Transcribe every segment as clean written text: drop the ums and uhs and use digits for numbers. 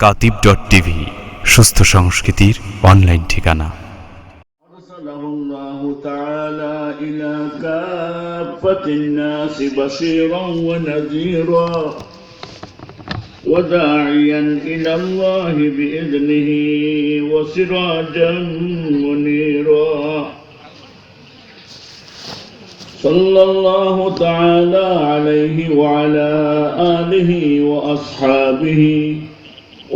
katib.tv সুস্থ সংস্কৃতির online ঠিকানা। أرسله الله تعالى إلى كافة الناس بشيرا ونذيرا وداعيا إلى الله بإذنه وسراجا منيرا صلى الله تعالى عليه وعلى آله وأصحابه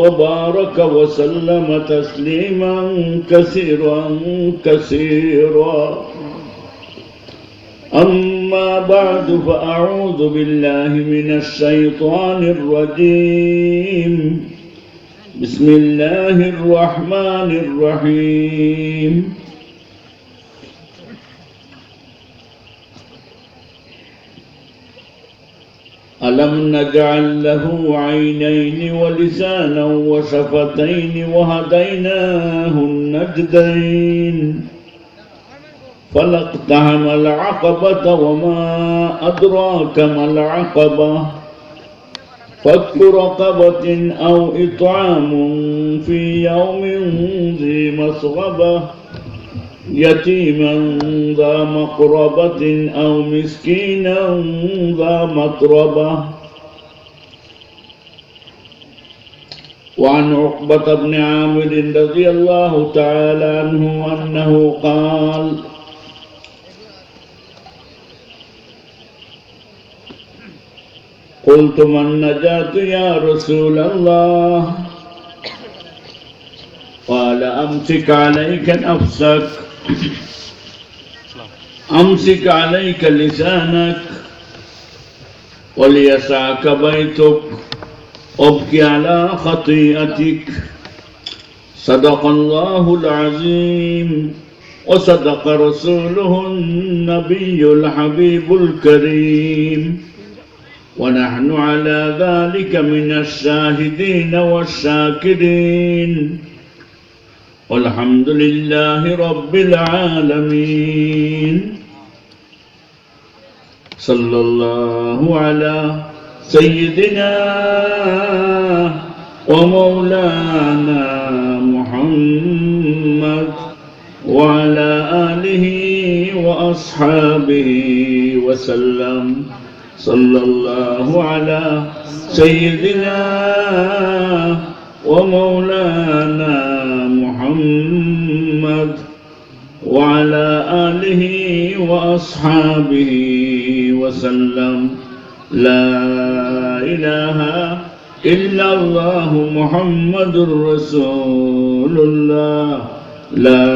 وبارك وسلم تسليما كثيرا كثيرا. أما بعد فأعوذ بالله من الشيطان الرجيم. بسم الله الرحمن الرحيم. ألم نجعل له عينين ولسانا وشفتين وهديناه النجدين فلاقتحم العقبة وما أدراك ما العقبة فك رقبة أو إطعام في يوم ذي مسغبة يتيما ذا مقربة أو مسكينا ذا متربة. وعن عقبة بن عامر رضي الله تعالى عنه أنه قال: قلت ما النجاة يا رسول الله؟ قال: أمسك عليك نفسك، أمسك عليك لسانك وليسعك بيتك، ابكي على خطيئتك. صدق الله العظيم وصدق رسوله النبي الحبيب الكريم، ونحن على ذلك من الشاهدين والشاكرين، والحمد لله رب العالمين. صلى الله على سيدنا ومولانا محمد وعلى آله وأصحابه وسلم. صلى الله على سيدنا ومولانا محمد وعلى آله وأصحابه وسلم. لا إله إلا الله محمد رسول الله. لا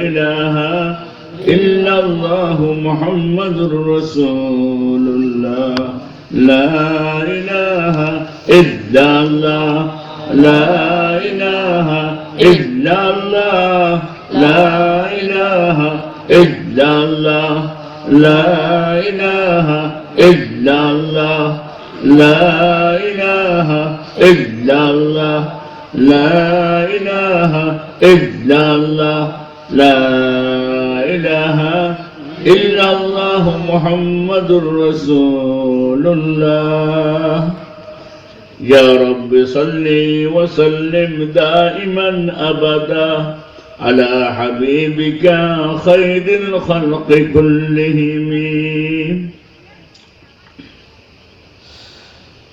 إله إلا الله محمد رسول الله. لا إله إلا الله. لا إله إلا الله. لا إله إلا الله. لا إله إلا الله. لا إله إلا الله. لا إله إلا الله. لا إله إلا الله محمد رسول الله. يا رب صل وسلم دائما أبدا على حبيبك خير الخلق كلهم.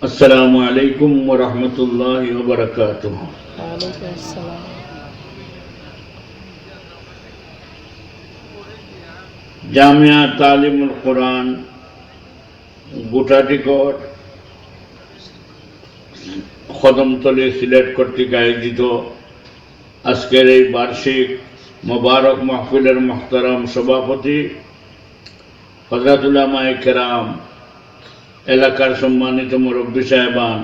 السلام عليكم ورحمة الله وبركاته. وعليكم السلام. জামিয়া তালিমুল কোরআন গুটাটিকট কদমতলী সিলেট কর্তৃক আয়োজিত আজকের এই বার্ষিক মোবারক মাহফিলের মুহতারাম সভাপতি হযরত উলামায়ে কেরাম, এলাকার সম্মানিত মুরব্বী সাহেবান,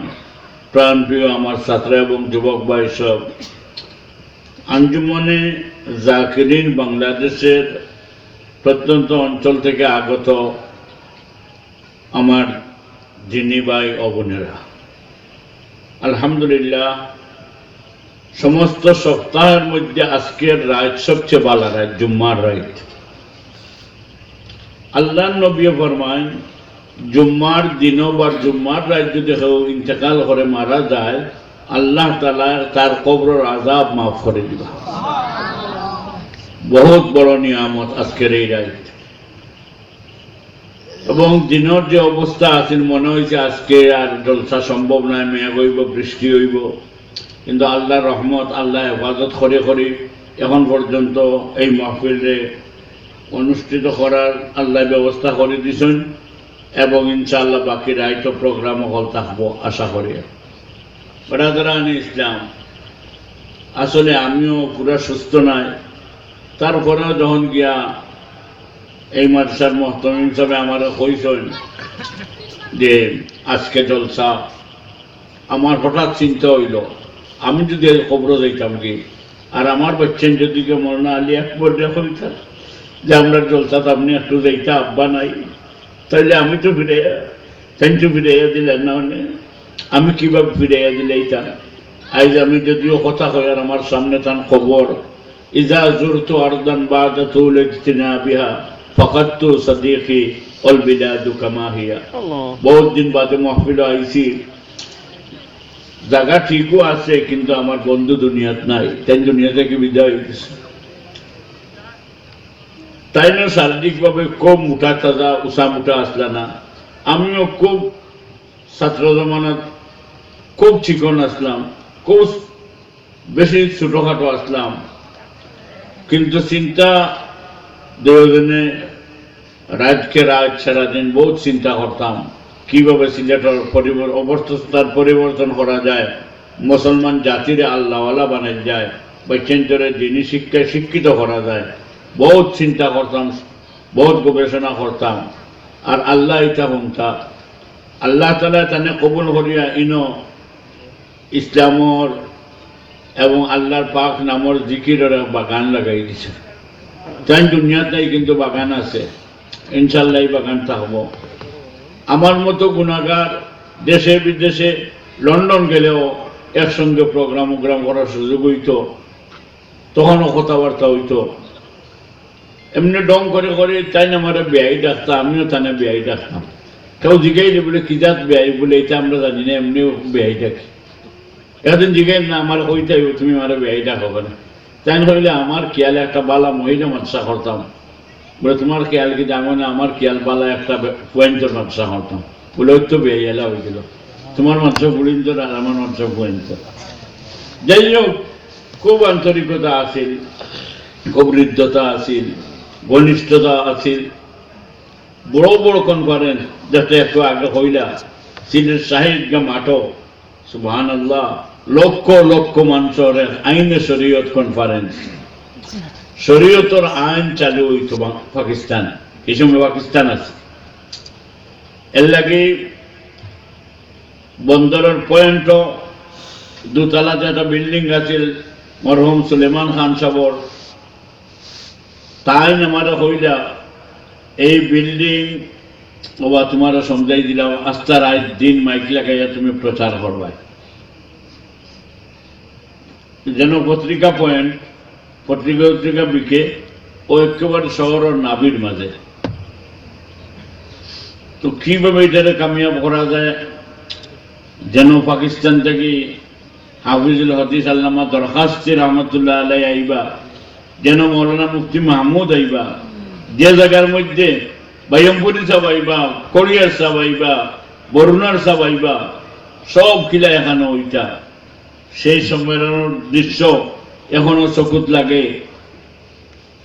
প্রাণপ্রিয় আমার ছাত্র এবং যুবক ভাই সব, আঞ্জুমনে জাকিরিন বাংলাদেশের প্রত্যন্ত অঞ্চল থেকে আগত আমার জিনি ভাই ও বোনেরা, আলহামদুলিল্লাহ সমস্ত সপ্তাহের মধ্যে আজকের রাত সবচেয়ে ভালো রাত, জুম্মার রাত। আল্লাহর নবী ফরমায় জুম্মার দিনও বা জুম্মার রাত যদি কেউ ইন্তেকাল করে মারা যায়, আল্লাহ তাআলা তার কবরের আযাব মাফ করে দিবা। বহুত বড় নিয়ামত আজকের এই রাত। এবং দিনের যে অবস্থা আছে মনে হয়েছে আজকে আর জলসা সম্ভব নয়, মেঘ হইব, বৃষ্টি হইব, কিন্তু আল্লাহর রহমত, আল্লাহ হেফাজত করে করে এখন পর্যন্ত এই মাহফিলে অনুষ্ঠিত করার আল্লাহ ব্যবস্থা করে দিয়েছেন এবং ইনশাআল্লাহ বাকি রাইট প্রোগ্রাম হল থাকবো আশা করি। ব্রাদারান ইসলাম, আসলে আমিও পুরা সুস্থ নাই, তারপরেও যখন গিয়া এই মাদ্রাসার মুহতামিম হিসাবে আমার কইছেন যে আজকে জলসা, আমার হঠাৎ চিন্তা হইল আমি যদি কবর যাইতাম কি, আর আমার বাচ্চান যদি কে মরনা আলী একবার কইতাম যে আমরা জলসাত আপনি একটু যাইতা আব্বা নাই, তাইলে আমি তো ফিরাইয়া দিলেন না, মানে আমি কিভাবে ফিরাইয়া দিলেইতাম। আজ আমি যদিও কথা কই আর আমার সামনে তান খবর, ইজা জুরতু আরদান বাদা তুল ইজতিনাবিহা ফাকাতু সাদিকি ওয়াল বিলাদু কামা হিয়া। বহুত দিন বাদে মাহফিল আইছি, জায়গা ঠিকও আছে কিন্তু আমার বন্ধু দুনিয়াত নাই, তাই দুনিয়া থেকে বিদায় হয়ে গেছে। তাই না শারীরিকভাবে খুব মোটা তাজা উষা মোটা আসলা না, আমিও খুব ছাত্র জমানাত খুব চিকন আসলাম, খুব বেশি ছোটখাটো আসলাম, কিন্তু চিন্তা দুজনে রাতকে রাত সারাদিন বহুত চিন্তা করতাম কিভাবে সিলেটের অবস্থার পরিবর্তন করা যায়, মুসলমান জাতির আল্লাহওয়ালা বানাই যায়, বাচ্চান্তরে দিনী শিক্ষায় শিক্ষিত করা যায়। বহুত চিন্তা করতাম, বহুত গবেষণা করতাম, আর আল্লাহ ইটা হুমতা আল্লাহ তাআলা তানে কবুল করিয়া ইনো ইসলামর এবং আল্লাহর পাক নামর জিকিরের বাগান লাগাই দিছে। তাই দুনিয়াতেই কিন্তু বাগান আছে, ইনশাল্লাহ এই বাগান থাকবো। আমার মতো গুণাগার দেশে বিদেশে লন্ডন গেলেও একসঙ্গে প্রোগ্রাম করার সুযোগ হইতো, তখনও কথাবার্তা হইতো। এমনি ডং করে করে তাই না আমার বেয়াই ডাকতাম, আমিও তানে বেয়াই ডাকতাম। কেউ জিগাই বলে কি জাত বেয়াই বলে, এটা আমরা জানি না, এমনিও বেয়াই ডাকি। একদিন জিগাই না আমার কইতে তুমি আমার বেয়াই ডাকো না, তাই হইলে আমার খেয়ালে একটা বালা মহিলা মাদ্রাসা করতাম, বলে তোমার খেয়াল কি জানো না, আমার খেয়াল বালা একটা পয়েন্টের মাদ্রাসা করতাম, বলে ওই তো বেয়াই এলা হয়ে গেল, তোমার মাদ্রাসা বুড়িন্তর আর আমার মাদ্রাসা পয়েন্টর। যাই হোক, খুব আন্তরিকতা আছিল, খুব হৃদ্যতা আছিল, ঘনিষ্ঠতা আছিল। বড় বড় কনফারেন্স যাতে একটু আগে হইলা সিলেট শাহিদগা মাঠো, সুবহানাল্লাহ, লক্ষ লক্ষ মানুষের আইনে শরীয়ত কনফারেন্স, শরীয়তর আইন চালু হইতো পাকিস্তান, এই সময় পাকিস্তান আছে। এর লাগে বন্দরের পয়েন্ট দুতলাতে একটা বিল্ডিং আছিল মরহুম সুলেমান খান সাহর, তাই আমার হইলা এই বিল্ডিং ওবা তোমার সমঝাই দিলাম, আস্থা রাত দিন মাইক লাগাইয়া তুমি প্রচার করবা, যেন পত্রিকা পয়েন্ট পত্রিকা বিকে ও একেবারে শহরের নাবির মাঝে। তো কিভাবে এটারে কামিয়াব করা যায়, যেন পাকিস্তান থেকে হাফিজুল হাদিস আল্লামা দরখাস্তি রহমতুল্লাহ আলাই আইবা, যেন মৌলানা মুফতি মাহমুদ আইবা, যে জায়গার মধ্যে বাইয়মপুরি সাহেব আইবা, কোরিয়ার সাহেব আইবা, বরুণার সাহেব আইবা, সব খিলা এখানে ওইটা। সেই সম্মেলনের দৃশ্য এখনো চকুত লাগে,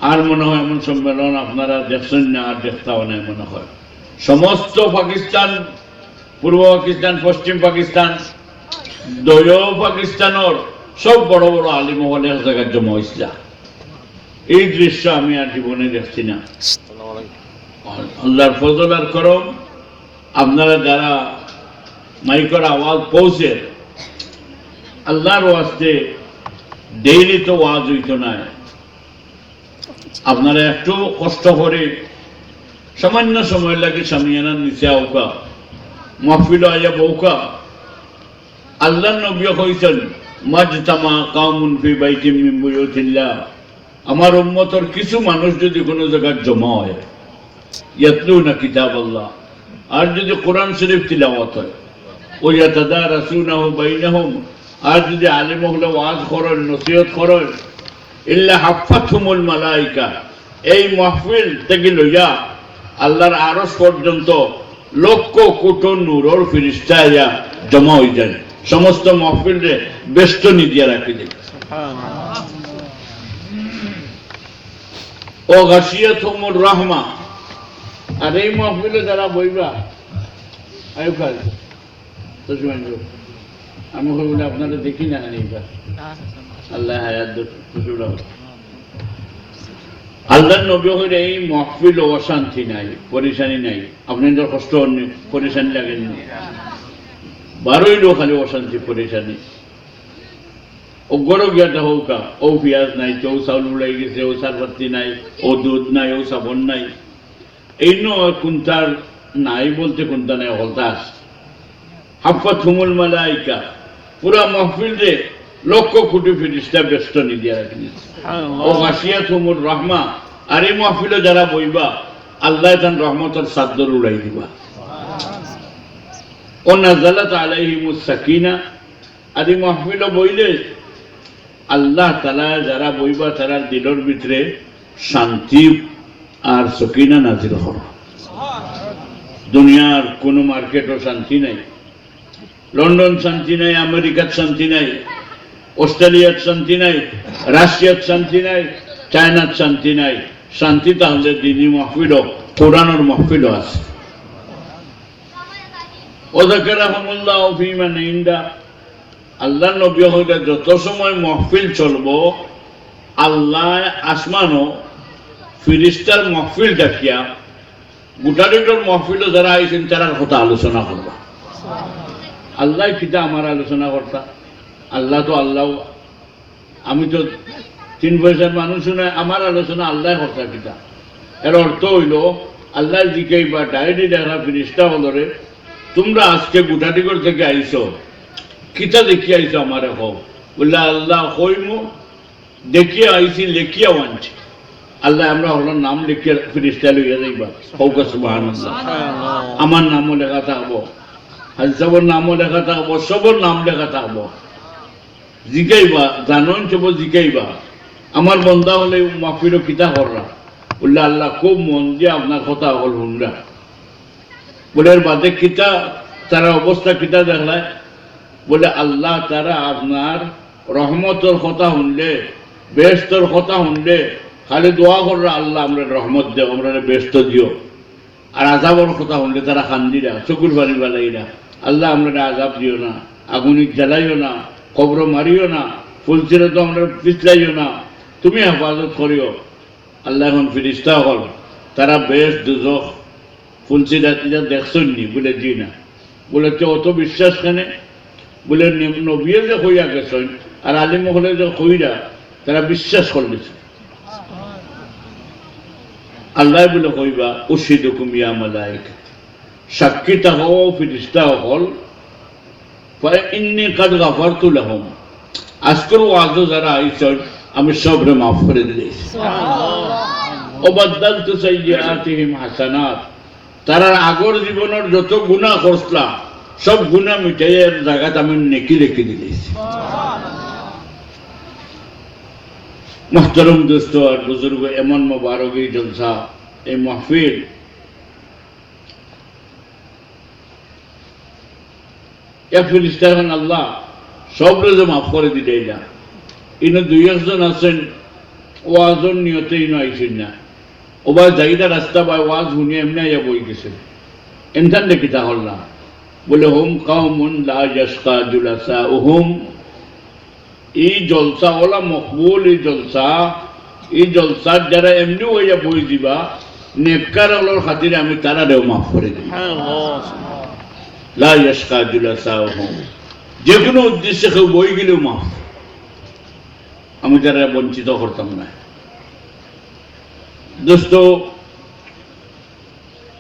আর মনে হয় এমন সম্মেলন আপনারা দেখছেন না, আর দেখতাও নাই মনে হয়। সমস্ত পাকিস্তান, পূর্ব পাকিস্তান, পশ্চিম পাকিস্তান, দলীয় পাকিস্তানের সব বড় বড় আলিম হলে এক জায়গায় জমা হয়েছিল। এই দৃশ্য আমি আর জীবনে দেখছি না। আল্লাহর ফজল আর করম, আপনারা যারা মাইকের আওয়াজ পৌঁছে, আল্লাহর ওয়াস্তে ডেইলি তো ওয়াজ হইতো না, আপনারা একটু কষ্ট করে সামান্য সময় লাগে সামিয়ানার নিচে আউকা মাহফিল আয়া বউকা। আল্লাহ নবী কইছেন মাজতামা কাউমুন ফি বাইতিন মিন বুয়ুতিল্লাহ, আমার উম্মতের কিছু মানুষ যদি কোনো জায়গায় জমা হয়, ইয়াতলুনা কিতাবাল্লাহ, আর যদি কোরআন শরীফ তিলাওয়াত হয়, ওয়া ইয়াতাদারাসুনাহু বাইনাহুম, আর যদি আলেম হলে ওয়াজ করেন নসিহত করেন ইল্লা হাফাতহুমুল মালাইকা এই মাহফিল থেকে লইয়া আল্লাহর আরশ পর্যন্ত লক্ষ কোটি নূরের ফেরেশতা আইয়া জমা হয়ে যায় সমস্ত মাহফিলে বেষ্টনী দিয়া রাখি দেয় ও গাশিয়াতুমুর রাহমা আর এই মাহফিলে যারা বইবা আয়ু খাল তো আমি বলি আপনারা দেখি না এইবার আল্লাহ হায়াত আল্লাহ নবী হইলে এই মাহফিল অশান্তি নাই পরেশানি নাই আপনাদের কষ্ট পরেশানি লাগেনি বারোই লো খালি অশান্তি পরেশানি অগর গিয়াটা হৌকা ও পিঁয়াজ নাই ও চাউল উলাই গেছে ও সারপাতি নাই ও দুধ নাই ও সাবন নাই এই কোনটার নাই বলতে কোনটা নাই হলতাস হাফাতহুমুল মালাইকা পুরা মাহফিল রে লক্ষ কোটি ফেরেশতা বেষ্টনী দিয়া রাখি ও গাশিয়াতুমুর রাহমা আর এই মাহফিলে যারা বইবা আল্লাহ তান রহমতের চাদর উড়াই দিবা ও নাযালাত আলাইহিমুস সাকিনা আর এই মাহফিলে বইলে আল্লাহ তাআলা যারা বইবা তারা দিলের ভিতরে শান্তি আর সকিনা নাজিল হবে দুনিয়ার কোনো মার্কেটও শান্তি নাই লন্ডন শান্তি নাই আমেরিকার শান্তি নাই অস্ট্রেলিয়ার শান্তি নাই রাশিয়ার শান্তি নাই চায়নার শান্তি নাই শান্তি তাহলে দিনী মাহফিলও কোরআনের মাহফিলও আছে ওযাকারাহুমুল্লাহু ফী মান ইনদা আল্লাহ নবী হইলে যত সময় মাহফিল চলবো আল্লাহ আসমানও ফেরেশতার মাহফিল ডাকিয়া গোটাটির মাহফিলও যারা আইছেন তারার কথা আলোচনা করবা আল্লাহ কিতা আমার আলোচনা করতা আল্লাহ তো আল্লাহ আমি তো 3 পয়সার মানুষ নয় আমার আলোচনা আল্লাহ করতা কিতা এর অর্থ হইল আল্লাহ জিকাইবা ডায়েরি দেখা ফেরেশতা হলরে তোমরা আজকে গোটাটিগর থেকে আইছো কিতা দেখি আইছো আমারে হও বললে আল্লাহ কইমু দেখিয়া আইছি লেখিয়া আনছি আল্লাহ আমরা হলার নাম লিখিয়া ফেরেশতা লইয়া যাইবা হৌকা সুবহানাল্লাহ আমার নামও লেখা থাকবো হাজসাবর নামও লেখা থাকবো সবর নাম লেখা থাকবো জিকাইবা জানন সব জিকাইবা আমার বন্ধা হলে মাহফিলও কিতা কররা বললে আল্লাহ খুব মন দিয়ে আপনার কথা হল শুনরা বলে এর বাদে কিতা তারা অবস্থা কিতা দেখলায় বলে আল্লাহ তারা আপনার রহমতর কথা শুনলে বেহেশতর কথা শুনলে খালি দোয়া কররা আল্লাহ আমরা রহমত দেও আমরা বেহেশত দিও আর আযাবর কথা শুনলে তারা খান্দিরা চকুর বাড়ি বালাইরা আল্লাহ আমরা আযাব দিও না আগুনিক জ্বালাইও না কবর মারিও না ফুলছিরে তো আমরা পিছলাইও না তুমি হেফাজত করিও আল্লাহ এখন ফেরেশতা হল তারা বেহেশত দোজখ ফুলছিরা দেখছনি বলে জি না বলে তো অত বিশ্বাস কেন বলে নবীয়ে যে হইয়া গেছেন আর আলিম হলে যে হইরা তারা বিশ্বাস করলেছে আল্লাহ বলে কইবা উশহিদুকুম ইয়া মালাইকা সাক্ষী থাকো ফেরেশতা হল ফাইন্নী কাদ গাফারতু লাহুম আজকের ওয়াজও যারা আইছেন আমি সবরে মাফ করে দিয়েছি ও বাদদালতু সাইয়্যাতিহিম হাসানাত তারা আগর জীবনের যত গুনাহ করছলা সব গুনাহ মিটাইয়ের জায়গাত আমি নেকি রেখে দিয়েছি মুহতারাম দোস্ত আর বুজুর্গ এমন মোবারক এই জলসা এই মাহফিল এক ফেরেশতা হন আল্লাহ সব রোজে মাফ করে দিলে না ইনো 2-1 আছেন ওয়াজর নিয়তে ইনো আইছেন না ওবা যাইদা রাস্তা বা ওয়াজ শুনিয়ে এমনি আইয়া বই গেছেন এনখান দেখি তা হল না বলে হুম কাউমুন লা ইয়াশকা জুলাসাউহুম এই জলসা ওলা মকবুল এই জলসার যারা এমনি হইয়া বই দিবা নেককার ওলার খাতিরে আমি তারা দেও মাফ করে দিই লা ইয়াশকা জুলাসাউহুম যে কোনো উদ্দেশ্যে কেউ বই গেলেও মাফ আমি তারা বঞ্চিত করতাম না দোস্ত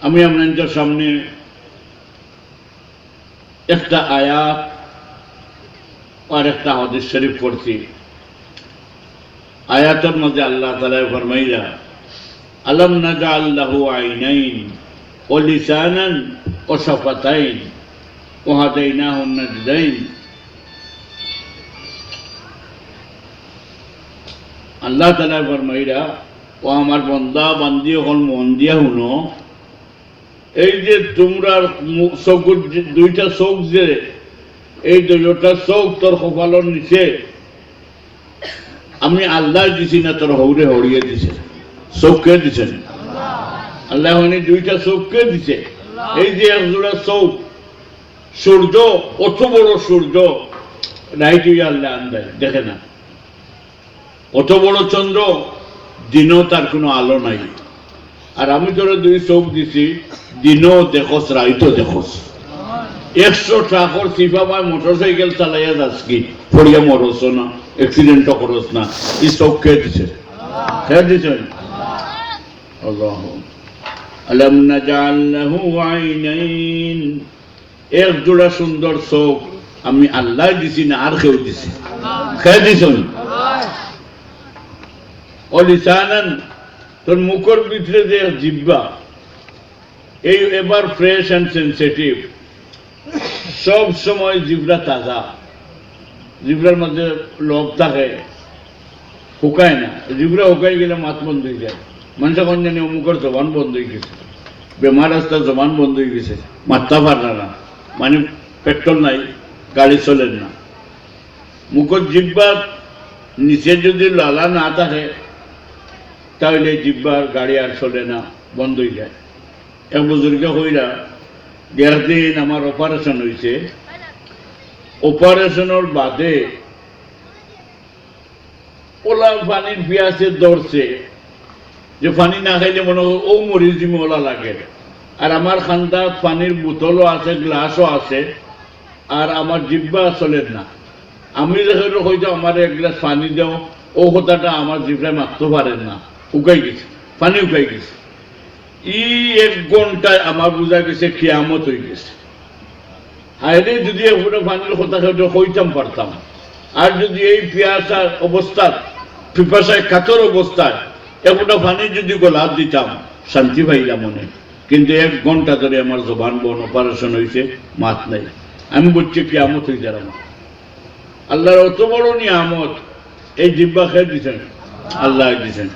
আমি আপনাদের সামনে একটা আয়াত আর একটা হাদিস শরীফ পড়ছি আয়াতের মধ্যে আল্লাহ তাআলা ফরমাইলা আলাম নাজআল লাহু আইনাইন ওয়া লিসানান ওয়া শাফাতাইন ওয়া হাদাইনাহু নাজদাইন আল্লাহ তাআলা ফরমাইরা, ও আমার বান্দা বান্দি হল মন দিয়া শুনো, এই যে তোমরা চকুর দুইটা চোখ যে এই দুইটা চোখ তোর কপালের নিচে আমি আল্লাহ দিছি না তোর হৌরে হরিয়ে দিছে? চোখকে দিছেন আল্লাহ, মানে দুইটা চোখকে দিছে। এই যে একজোড়া চোখ, সূর্য অত বড় সূর্য রাইট হইয়া আল্লাহ আন্দায় দেখে না, অত বড় চন্দ্র দিনও তার কোনো আলো নাই। আর আমি তোর দুই চোখ দিছি, দিনও দেখোস রাইতও দেখোস। 100 ট্রাকর সিফাবাই মোটরসাইকেল চালাইয়া যাস কি পড়িয়া মরস না, অ্যাক্সিডেন্টও করস না, এই চোখ কে দিছে? কে দিছেন? আল্লাহ। আলাম নাজআল লাহু আইনাইন, এক জোড়া সুন্দর চোখ আমি আল্লাহ দিছি না আর কেউ দিছি? কে দিছেন? ও লিসানান, তোর মুখের ভিতরে যে জিহ্বা, এই এবার ফ্রেশ অ্যান্ড সেন্সিটিভ, সব সময় জিহ্বা তাজা, জিহ্বার মধ্যে লোভ থাকে, শুকায় না। জিহ্বা শুকাই গেলে মাত বন্ধ হয়ে যায়। মানুষ এখন জানি অমুকের জবান বন্ধ হয়ে গেছে, বেমার রাস্তার জবান বন্ধ হয়ে গেছে, মারতে পারে না, মানে পেট্রোল নাই, গাড়ি চলেন না। মুখের জিহ্বার নিচে যদি লালা না থাকে তাহলে জিহ্বার গাড়ি আর চলে না, বন্ধ হয়ে যায়। এক বুজুর্গে হইরা 1.5 দিন আমার অপারেশন হয়েছে। অপারেশনের বাদে ওলা পানির পিয়াসে দৌড়ছে, যে পানি না খাইলে মনে হয় ও মরি জিমে ওলা লাগে। আর আমার খান্দা পানির বোতলও আছে, গ্লাসও আছে, আর আমার জিহ্বা চলে না। আমি যখন হয়তো আমার 1 গ্লাস পানি দেও, ও কথাটা আমার জিহ্বায় মারতে পারেন না, উকাই গেছে, পানি উকাই গেছে। 1 ঘন্টায় আমার বোঝা গেছে কিয়ামত হয়ে গেছে। হাইরে যদি এগুলো পানির কথা হইতাম পারতাম, আর যদি এই পিয়াসার অবস্থায়, পিপাসায় কাতর অবস্থায় এগুলো পানি যদি গোলাপ দিতাম, শান্তি পাইলাম মনে। কিন্তু 1 ঘন্টা ধরে আমার জবান বন অপারেশন হয়েছে, মাত নাই। আমি বলছি কিয়ামত হয়ে যার আমার। আল্লাহর অত বড় নিয়ামত, এই জিহ্বা খেয়ে দিচ্ছেন, আল্লাহ দিচ্ছেন।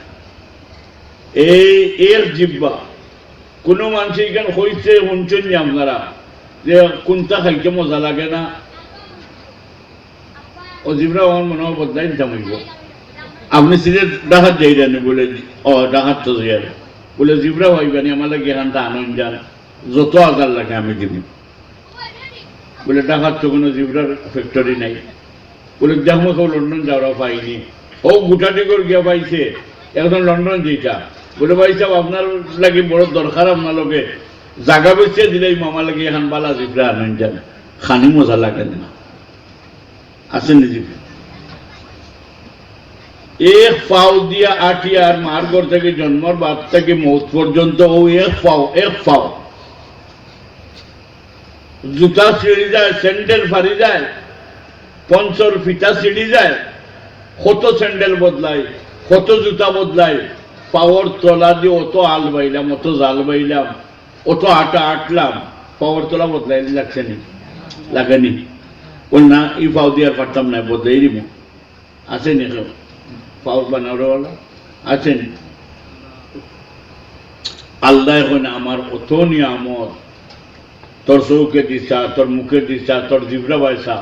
এই এর জিহ্বা কোনো মানুষ এখানে হইছে শুনছেন যে আপনারা যে কোনটা খাইতে মজা লাগে না, ও জিহ্বা আমার মনে হয় বদলাই দিতাম হইব। আপনি সিধে ডাকাত যাইলেন বলে, ও ডাকাত তো যাই বলে জিহ্বা হইবানি আমার লাগে এখানটা আনন্দ যান, যত আজার লাগে আমি দিব। বলে ডাকাত তো কোনো জিহ্বার ফ্যাক্টরি নাই। বলে দেখো কেউ লন্ডন যাওয়া পাইনি, ও গুটাটি করে গিয়া পাইছে, এখন লন্ডন যেটা। বলে ভাই সাহেব আপনার লাগে বড় দরকার, আপনার লগে জাগা বেছে দিলে মামা লাগে এখন বালা জিভরা আনেন যান, খানি মজা লাগে না। আসেন জিভরা এক পাও দিয়া আটিয়া, আর মার ঘর থেকে জন্মর বাদ থেকে মৌত পর্যন্ত ও এক পাও জুতা ছিঁড়ি যায়, স্যান্ডেল ফারি যায়, পঞ্চর ফিতা ছিঁড়ি যায়, কত স্যান্ডেল বদলাই, কত জুতা বদলাই, পাওয়ার তলা দিয়ে অত আল বাইলাম, অত জাল বাইলাম, অত আটা আটলাম, পাওয়ার তলা বদলাই লাগছে নি? লাগেনি। ও না, এই পাও দিয়ে আর পারতাম না, বদলাই দিব। আসেনি পাও বানাওয়ালা? আছেন? আল্লাহ এখন আমার অত নিয়ামত, তোর চৌকে দিছা, তোর মুখে দিছা, তোর জিভরা বাইসা,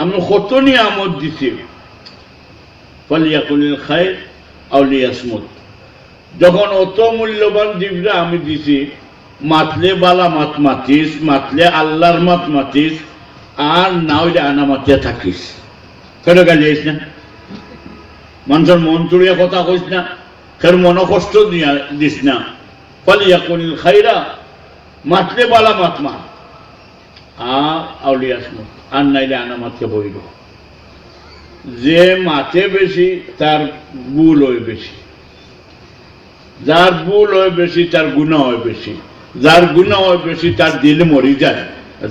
আমি কত নিয়ামত দিছি। ফালিয়াকুলিল খায়র আও লিয়াসমুত। যখন অত মূল্যবান জিভরা আমি দিছি, মাতলে বালা মাত মাতিস, মাতলে আল্লাহর মাত মাতিস, আর না হইলে আনা মাতিয়া থাকিস। কেন গালিয়াইস না? মানুষের মন চুড়িয়া কথা কইস না, কেন মন কষ্ট দিস না। ফালিয়াকুলিল খায়রা, মাতলে বালা মাত মা, আও লিয়াসমুত, আর নাইলে আনা মাতকে বইল। যে মাতে বেশি তার ভুল হয় বেশি, যার ভুল হয় বেশি তার গুনাহ হয় বেশি, যার গুনাহ হয় বেশি তার দিল মরি যায়,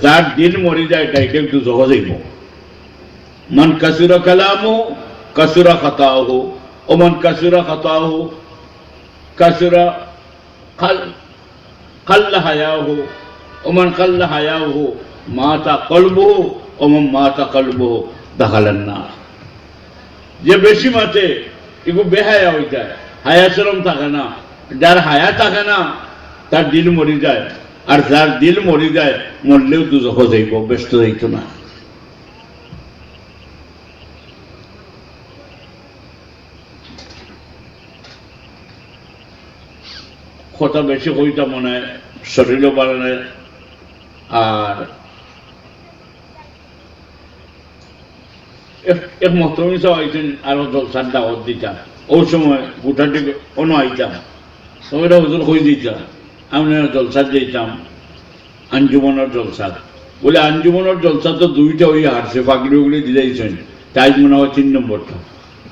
যার দিল মরি যায় তাইকে একটু সহজ হইব। মান কাসুরা কালামু কাসুরা খাতাহু, ও মান কাসুরা খাতাহু কাসুরা কাল্লা হায়াহু, ও মান কাল্লা হায়াহু মাতা কলবুহু, ও মান মাতা কলবুহু দাখালান নার। যে বেশি মাতে এগুলো বেহায়া হয়ে যায়, হায়া শরম থাকে না। যার হায়া থাকে না তার দিল মরি যায়, আর যার দিল মরি যায় মরলেও দুজখ যাইব, ব্যস্ত যাইত না। কথা বেশি কইতা মনে হয়, শরীরও বাড়ানে। আর এক মহতমি সব আইতেন, আরো জলসার দাওয়াত দিতাম। ওই সময় গোটাটি অন্য আইতাম, সবাইরা হুজুর কই দিতাম, আমি জলসার দিতাম আঞ্জুমনের জলসার। বলে আঞ্জুমনের জলসা তো দুইটা ওই হারছে, পাগড়ি উগড়ি দিয়েছেন, তাই মনে হয় 3 নম্বরটা।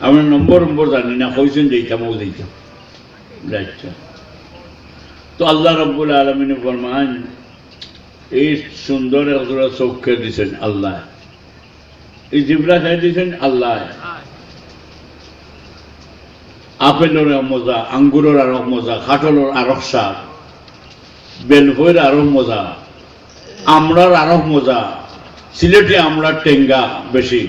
আমরা নম্বর জানি না, কইছেন দিতাম, ও দিতাম। তো আল্লাহ রব্বুল আলমিনে ফরমান, এই সুন্দর একজোড়া চোখ খেয়ে দিয়েছেন আল্লাহ, এই জিবরা খেয়ে দিয়েছেন আল্লাহ। আপেলের মজা, আঙ্গুরের আরো মজা, কাঠলের আরো স্বাদ, বেলফইর আরো মজা, আমরার আরো মজা। সিলেটে আমরার টেঙ্গা বেশি,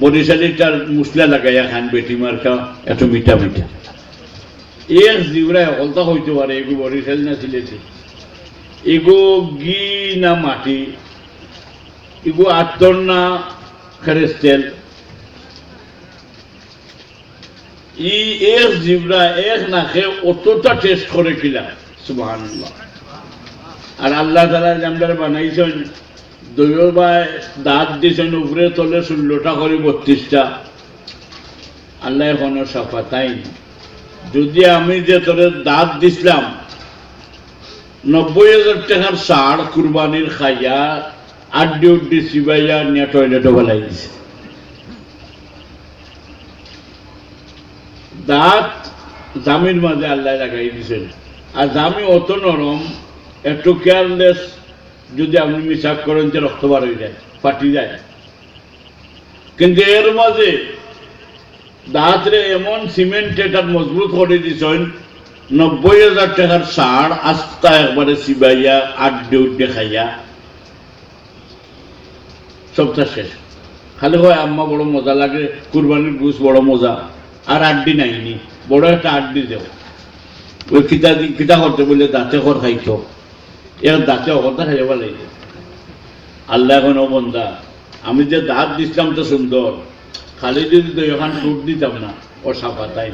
বরিশালিটার মুসলা লাগাইয়া খান বেটি মার্কা, এত মিঠা মিঠা। এক জিবরায় হলতা হইতে পারে, এগু বরিশাল না সিলেটে, এগো গি না মাটি, এগো আত্তর না খেরেস তেল। এক জিবরা এক নাখে অতটা টেস্ট করে কিলা, সুবহানাল্লাহ। আর আল্লাহ তাআলা জামদার বানাইছেন, দৈব দাঁত দিয়েছেন উপরে তলে 16টা করে 32টা। আল্লাহ এখনো সাফা তাই। যদি আমি যে তোরে দাঁত দিছিলাম 90,000 টাকার সার কুরবানির খাইয়া আড্ডি উড্ডি চিবাইয়া নিয়ে টয়লেটও বলাই দিছে। দাঁত জামির মাঝে আল্লাহ লাগাই দিছেন। আর জামি অত নরম, একটু কেয়ারলেস যদি আপনি মিশাক করেন যে রক্ত বার হয়ে যায়, ফাটি যায়। কিন্তু এর মাঝে দাঁতরে এমন সিমেন্ট এটা মজবুত করে দিছেন, 90,000 টাকার সার আস্তা একবারে চিবাইয়া আড্ডে উড্ডে খাইয়া সবটা শেষ। খালি হয় আম্মা বড় মজা লাগে, কুরবানির গুছ বড় মজা, আর আড্ডি নাইনি, বড় একটা আড্ডি দেও। ওই কিতা করতে বললে দাঁতে কর খাইত, এর দাঁতে অকর্তা খাইয়া বলে। আল্লাহ এখন ও বন্দা, আমি যে দাঁত দিছিলাম তো সুন্দর, খালি যদি দইখান টুট দিতাম না, ও সাফা তাই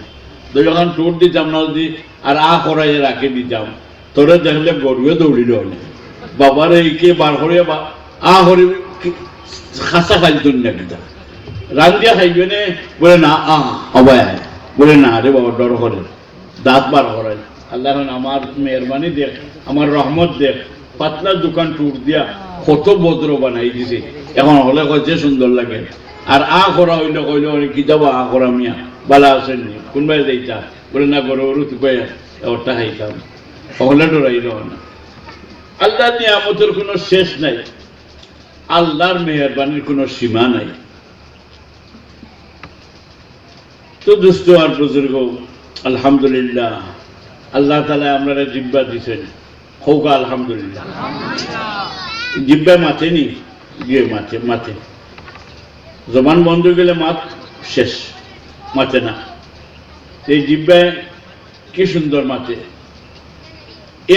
দইখান টুট দিতাম না যদি, আর করাইয়ে রাখে দিতাম, তোরে দেখলে গরুয়ে দৌড়িল বাবার এইকে বার করিয়া হরি খাসা খাইতুন না কিতা রান্দিয়া খাইবে নে, বলে না অবায়, বলে না রে বাবা ডর করে দাঁত বার করাই। আল্লাহ এখন আমার মেহরবানি দেখ, আমার রহমত দেখ, পাতলা দোকান টুট দিয়া কত ভদ্র বানাই দিছে। এখন হলে যে সুন্দর লাগে। আর করা হইলে কইলে কি যাবো করা মিয়া বালা আসেননি, কোনবাই যাইতা, বলে না গরু গরু তুই ওটা খাইতাম, হলে ডরাইল না। আল্লাহ নিয়ামতের কোনো শেষ নাই, আল্লাহর মেহরবানির কোনো সীমা নাই। তো দুস্থ আর বুজুর্গ, আলহামদুলিল্লাহ আল্লাহ তাআলা আমরা জিব্বা দিছেন, হোক আলহামদুলিল্লাহ। জিব্বা মাথে নি গিয়ে মাথে মাথে জবান বন্ধ গেলে মাত শেষ, মাথে না। এই জিব্বায় কি সুন্দর মাথে।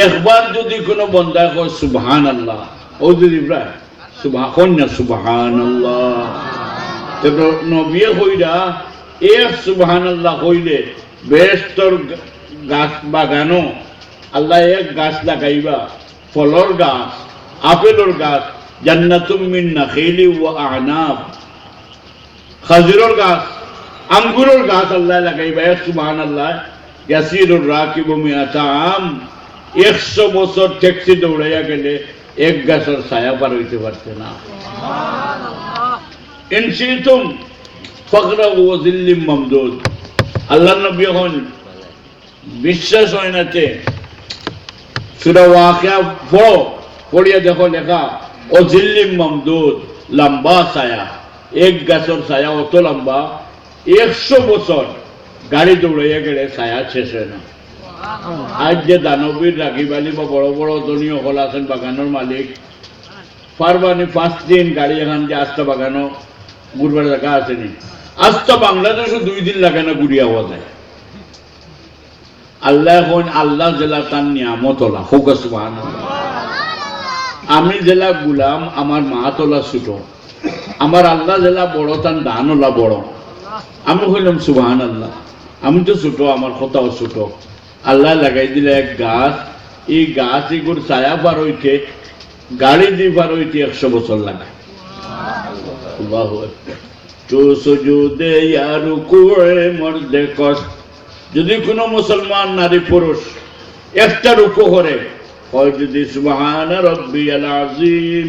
একবার যদি কোনো বন্দা কয় সুবহানাল্লাহ, ও যদি সুবহানাল্লাহ, নবী কইরা এক সুবহানাল্লাহ কইলে বেহেশতের গাছ বাগানো আল্লাহ এক গাছ লাগাইবা, ফলর গাছ, আপেলের গাছ, জান্নাতুম মিন নাখিলি ওয়া আনাব, খাজুরের গাছ, আঙ্গুরের গাছ আল্লাহ লাগাইবা। এক সুবহানাল্লাহ ইয়াসিরুর রাকিবু মিআতা আম, 100 বছর ট্যাক্সি দৌড়াইয়া গেলে এক গাছের ছায়া পার হইতে পারছে না। ইনশিতুম ফাকরাউ ওয়া যিল্লিম মামদুদ। আল্লাহ নবী হন, বিশ্বাস হয় নাতে সূরা ওয়াকিয়া পড়িয়া দেখো লেখা, ও যিল্লিম মামদুদ, লম্বা ছায়া, এক গাছের ছায়া অত লম্বা 100 বছর গাড়ি দৌড়াইয়া গেলে ছায়া শেষ হয় না। আজ যে দানবীর রাখিবালি বা বড় বড় ধনীয় হল আছেন বাগানোর মালিক, পারবানি 5 দিন গাড়ি এখান যে আস্তা বাগানো ঘুরবার জায়গা আসেনি, আস্তা বাংলাদেশও 2 দিন লাগে না ঘুরিয়া হওয়া যায়। আল্লাহ এখন আল্লাহ জেলা তার নিয়ামত ওলা হোক সুবহানাল্লাহ। আমি জেলা গুলাম, আমার মা তোলা ছোট, আমার আল্লাহ জেলা বড়, তার দান ওলা বড়। আমি হইলাম সুবহানাল্লাহ, আমি তো ছোট, আমার কথাও ছোট। আল্লাহ লাগাই দিলে এক গাছ, এই গাছ এগুর ছায়া পার হইতে, গাড়ি দিয়ে পার হইতে 100 বছর লাগে। আল্লাহু আকবার। তো সুজুদে ইয়া রুকুয়ে মর্দে কষ্ট, যদি কোনো মুসলমান নারী পুরুষ একটা রুকু করে, হয় যদি সুবহানা রাব্বিয়াল আযীম,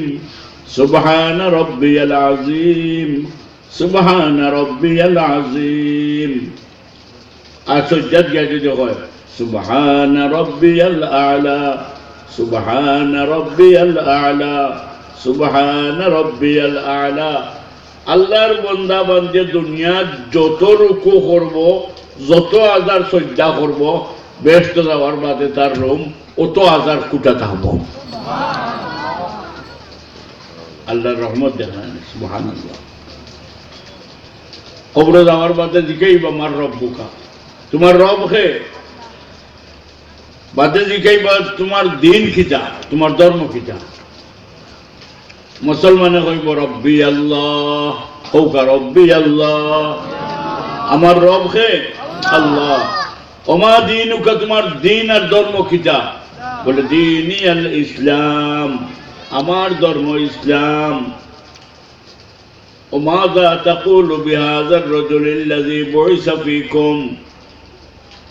সুবহানা রাব্বিয়াল আযীম, সুবহানা রাব্বিয়াল আযীম, আর সুজুদ গিয়ে যদি হয় সুবহানা রাব্বিয়াল আ'লা, সুবহানা রাব্বিয়াল আ'লা, সুবহানা রাব্বিয়াল আ'লা। আল্লাহর বান্দা বান্দে দুনিয়ার যত রুকু করব, যত আজার সজ্জা করব, বেহেশতে যাওয়ার বাদে তার রুম অত আজার কুটা থাকবো। আল্লাহর রহমত দেখান সুবহানাল্লাহ। কবরে যাওয়ার বাদে জিজ্ঞাই আমার রব বুকা, তোমার রব হে, বাদে জিজ্ঞাই বা তোমার দিন খিতা, তোমার ধর্ম খিতা। মুসলমানে কইব রব্বি আল্লাহ, হৌকা রব্বি আল্লাহ, আমার রব হে আল্লাহ। ওমা দিনুকা, তোমার দিন আর ধর্ম কিতা? বলে দিনী আল ইসলাম, আমার ধর্ম ইসলাম। ওমাযা তাকুলু বিহাযার রাজুলিল্লাযী বুইসা ফীকুম,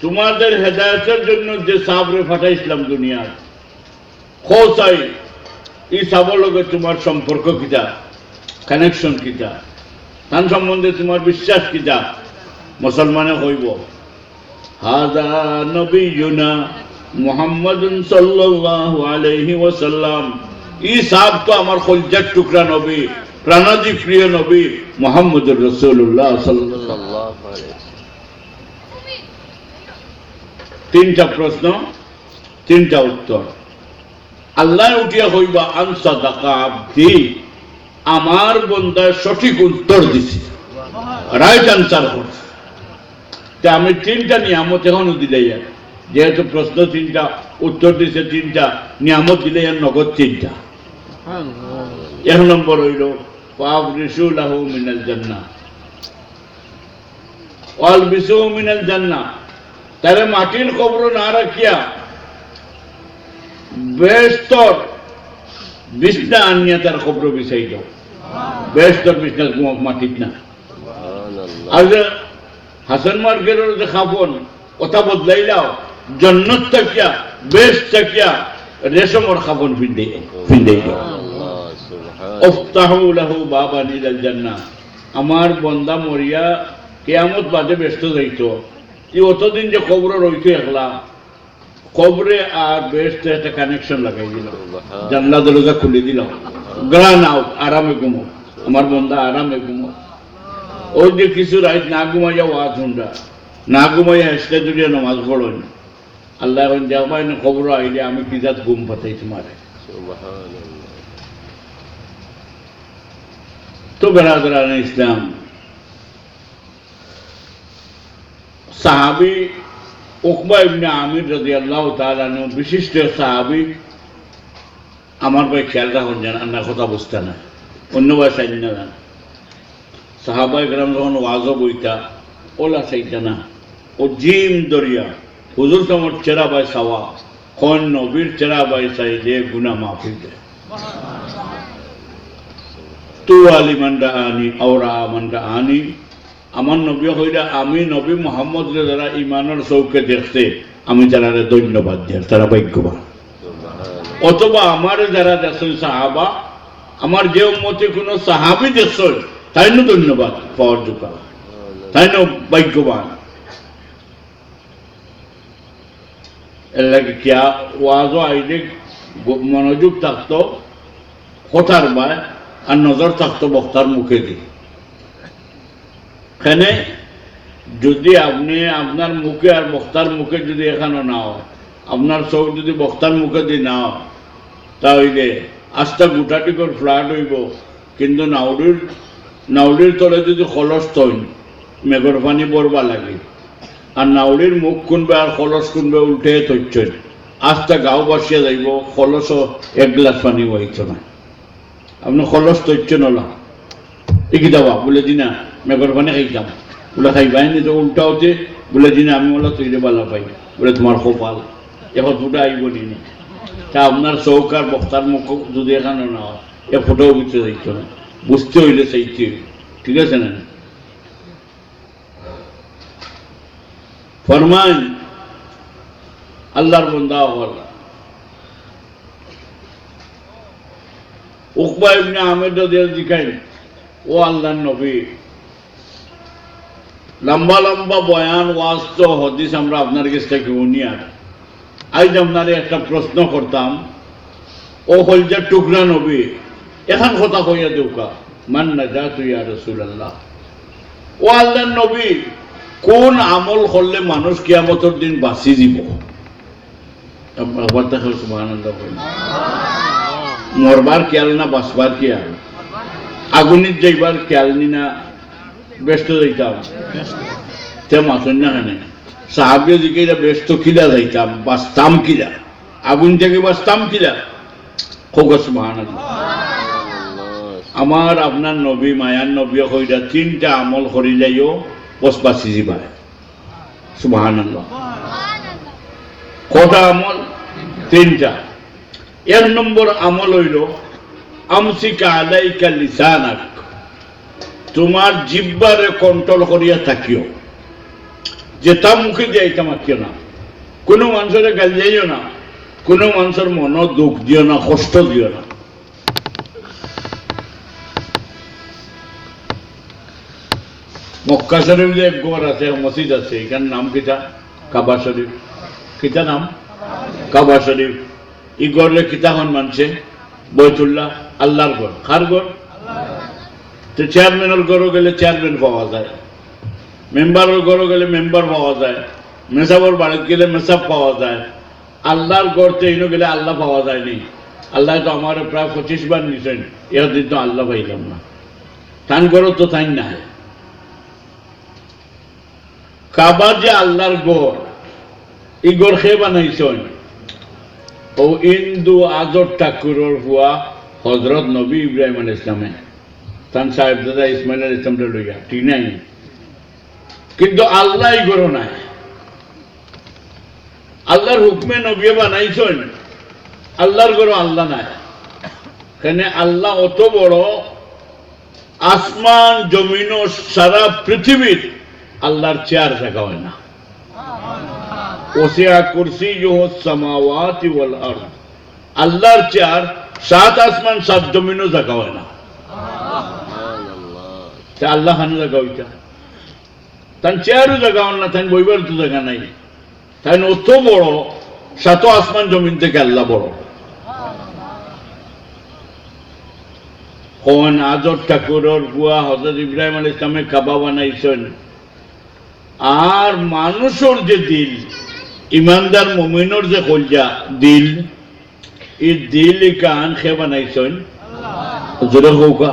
তোমাদের হেদায়েতের জন্য যে সাবরে পাঠাইছিলাম দুনিয়ার, খোসাই এই সাবর লগে তোমার সম্পর্ক কিতা, কানেকশন কিতা, তার সম্বন্ধে তোমার বিশ্বাস কিতা? মুসলমানে কইব হাযা নবিয়ুনা মুহাম্মাদুন সাল্লাল্লাহু আলাইহি ওয়াসাল্লাম, এই সাব তো আমার কলজার টুকরা নবী, প্রাণাদি প্রিয় নবী মুহাম্মদুর রাসূলুল্লাহ সাল্লাল্লাহু আলাইহি। তিনটা প্রশ্ন, তিনটা উত্তর। আল্লাহ উঠিয়া কইবা আন সাদাকা আবদি, আমার বান্দা সঠিক উত্তর দিছে, রাইট আনসার করছে। আমি তিনটা নিয়ামত এখনো দিলাই, যেহেতু প্রশ্ন তিনটা, উত্তর দিছে তিনটা, নিয়ামত দিলে নগদ তিনটা। 1 নম্বর হইল ফাবরিসু লাহু মিনাল জান্নাহ, ওয়ালবিসু মিনাল জান্নাহ, তারে মাটির কবর না রাখিয়া বেহেশতর বিছনা আনিয়া তার কবর বিছাই দাও। বেহেশতর বিছনা মাটির না। আর হাসান মার্কেটের যে খাবন কথা বদলাইলাও, জন্নত থাকিয়া বেশ থাকিয়া রেশমর খাবন ফিন্দাই উফতাহু লাহু বাবান ইলাল জান্নাহ। আমার বন্দা মরিয়া কিয়ামত বাদে ব্যস্ত যাইতো, এই অতদিন যে কবর রইতো একলা, কবরে আর বেহেশতে একটা কানেকশন লাগাই দিল, জানলা দরজা খুলে দিল, গ্রান আউট, আরামে ঘুমো, আমার বন্দা আরামে ঘুমো। ওই যে কিছু রাইত না ঘুমাইয়া ওয়াজ শুনরা, না ঘুমাইয়া হেসতে জুড়িয়া নামাজ পড়েন, আল্লাহ এখন যাবাই না খবর আইলে আমি কি জাত ঘুম পাতাই তোমার। তো বেরাদরান ইসলাম, সাহাবী উকবা ইবনে আমির রাদিয়াল্লাহু তাআলা আনহু, বিশিষ্ট সাহাবী। আমার ভাই খেয়াল রাখুন, জান আন্না কথা বুঝতে না, অন্য ভাই চাই না জান। সাহাবায়ে কেরাম যখন ওয়াজ বইতা, ওলা চাইতা না, ও জিম দরিয়া হুজুর সমর চেরা বাই সাওয়া, কোন নবীর চেরা বাই চাইলে গুনাহ মাফ হয়ে যায়। তু আলিমান রাআনি আওরা আমান রাআনি, আমার নবী হইলা আমি নবী মুহাম্মদকে যারা ইমানের চৌকে দেখছে, আমি যারা ধন্যবাদ দিই, তারা ভাগ্যবান। অথবা আমার যারা দেখছেন সাহাবা, আমার যে উম্মতে কোনো সাহাবী দেখছেন, তাই না ধন্যবাদ পাওয়ার যোগ্য, তাই না ভাগ্যবান। এর লাগে কিয়া ওয়াজও আইলে মনোযোগ থাকতো কথার বায়, আর নজর থাকতো বক্তার মুখে দিয়ে। এখানে যদি আপনি আপনার মুখে আর বক্তার মুখে যদি এখানে না হয়, আপনার চোখ যদি বক্তার মুখে দিয়ে না হয়, তাহলে আস্তা গোটাটিকর ফ্লাট হইব, কিন্তু নাউলির তলে যদি খলস তৈন মেঘর পানি বরবা লাগে, আর নাউরির মুখ কুনবে আর খলস কুনবে উল্টে তৈচ্ছেন আস্তা গাঁও বাসিয়া যাইব খলসও এক গ্লাস পানি হইত না আপনি খলস তৈচ্ছেন হলাম এগি যাবা বলে দিনা মেঘর পানি খাইতাম বলে খাইবাই নি তো উল্টা হতে বলে দিনা আমি ওলা তৈরি বালা পাই বলে তোমার কপাল এখন ফুটা আইব নি তা আপনার চৌকার বক্তার মুখ যদি এখানে না হয় এ ফুটাও বুঝতে যাইত না বুঝতে হইলে চাইতে ঠিক আছে না ফরমান আল্লাহর বান্দা হল উকবা ইবনে আমের রাদিয়াল্লাহু জিকাই ও আল্লাহর নবী লম্বা লম্বা বয়ান ওয়াজ তো হাদিস আমরা আপনার কাছ থেকে শুনি আর আজ আপনারে একটা প্রশ্ন করতাম ও হলজার টুকরা নবী এখন কথা কইয়া দেউকা মান নাজাতু ইয়া রাসূলুল্লাহ ও আল্লাহর নবী কোন আমল করলে মানুষ কিয়ামতের দিন বাঁচি যাব একবার দেখো সুবহানাল্লাহ বলেন মরবার খেয়াল না বাঁচবার খেয়াল আগুনির যাইবার খেয়াল নি না ব্যস্ত যাইতাম তে মাসন না কেন সাহাবিও দিকে ব্যস্ত কিলা যাইতাম বাঁচতাম কিলা আগুন থেকে বাঁচতাম কিলা হোক সুবহানাল্লাহ আমার আপনার নবী মায়ার নবী কইরা তিনটা আমল করিলেও বস বাঁচি যাবা সুবহানাল্লাহ কটা আমল তিনটা এক নম্বর আমল হইল আমসিকা আলাইকা লিসানাক তোমার জিহ্বারে কন্ট্রোল করিয়া থাকিও যেটা মুখে দিয়ে এটা মাখিও না কোনো মানুষের গালিয়াইও না কোনো মানুষের মন দুঃখ দিও না কষ্ট দিও না মক্কা শরীফ যে এক ঘর আছে মসজিদ আছে এখানে নাম কিতা কাবা শরীফ কিতা নাম কাবা শরীফ ই গড়লে কিতাখন মানছে বৈতুল্লাহ আল্লাহর ঘর কার ঘর তো চেয়ারম্যানের ঘরও গেলে চেয়ারম্যান পাওয়া যায় মেম্বারের ঘরও গেলে মেম্বার পাওয়া যায় মেসাবর বাড়িতে গেলে মেসাব পাওয়া যায় আল্লাহর ঘরতে ইনো গেলে আল্লাহ পাওয়া যায়নি আল্লাহ তো আমার প্রায় 25 বার নিছেন এদিন তো আল্লাহ পাইলাম না তান ঘরও তো তাই না কাবা যে আল্লাহর ঘর এই ঘর খেয়ে বানাইছেন ও ইন্দু আজর ঠাকুরের হুয়া হজরত নবী ইব্রাহিম আলাইহিস সালামে তান সাহেব দাদা ইসমাইল আলাইহিস সালামরে লইয়া ঠিক নাই কিন্তু আল্লাহ এই ঘর নাই আল্লাহর হুকমে নবী বানাইছেন আল্লাহর ঘর আল্লাহ নাই কেন আল্লাহ অত বড় আসমান জমিন ও সারা পৃথিবীর আল্লাহর চেয়ার জায়গা হয় না ওসিয়া কুরসিয়ুহু সামাওয়াতি ওয়াল আরদ আল্লাহর চেয়ার সাত আসমান সাত জমিনও জায়গা হয় না তা আল্লাহ হানে জায়গা হইতা তান চেয়ারও জায়গা হয় না তাই বইবার তো জায়গা নাই তাই অত বড় সাত আসমান জমিন থেকে আল্লাহ বড় কোন আজর ঠাকুরের বুয়া হযরত ইব্রাহিম আলাইহিস সালামে কাবা বানাইছেন আর মানুষের যে দিল ইমানদার মুমিনের যে কলজা দিল এই দিল কান খে বানাইছেন জোরে হোকা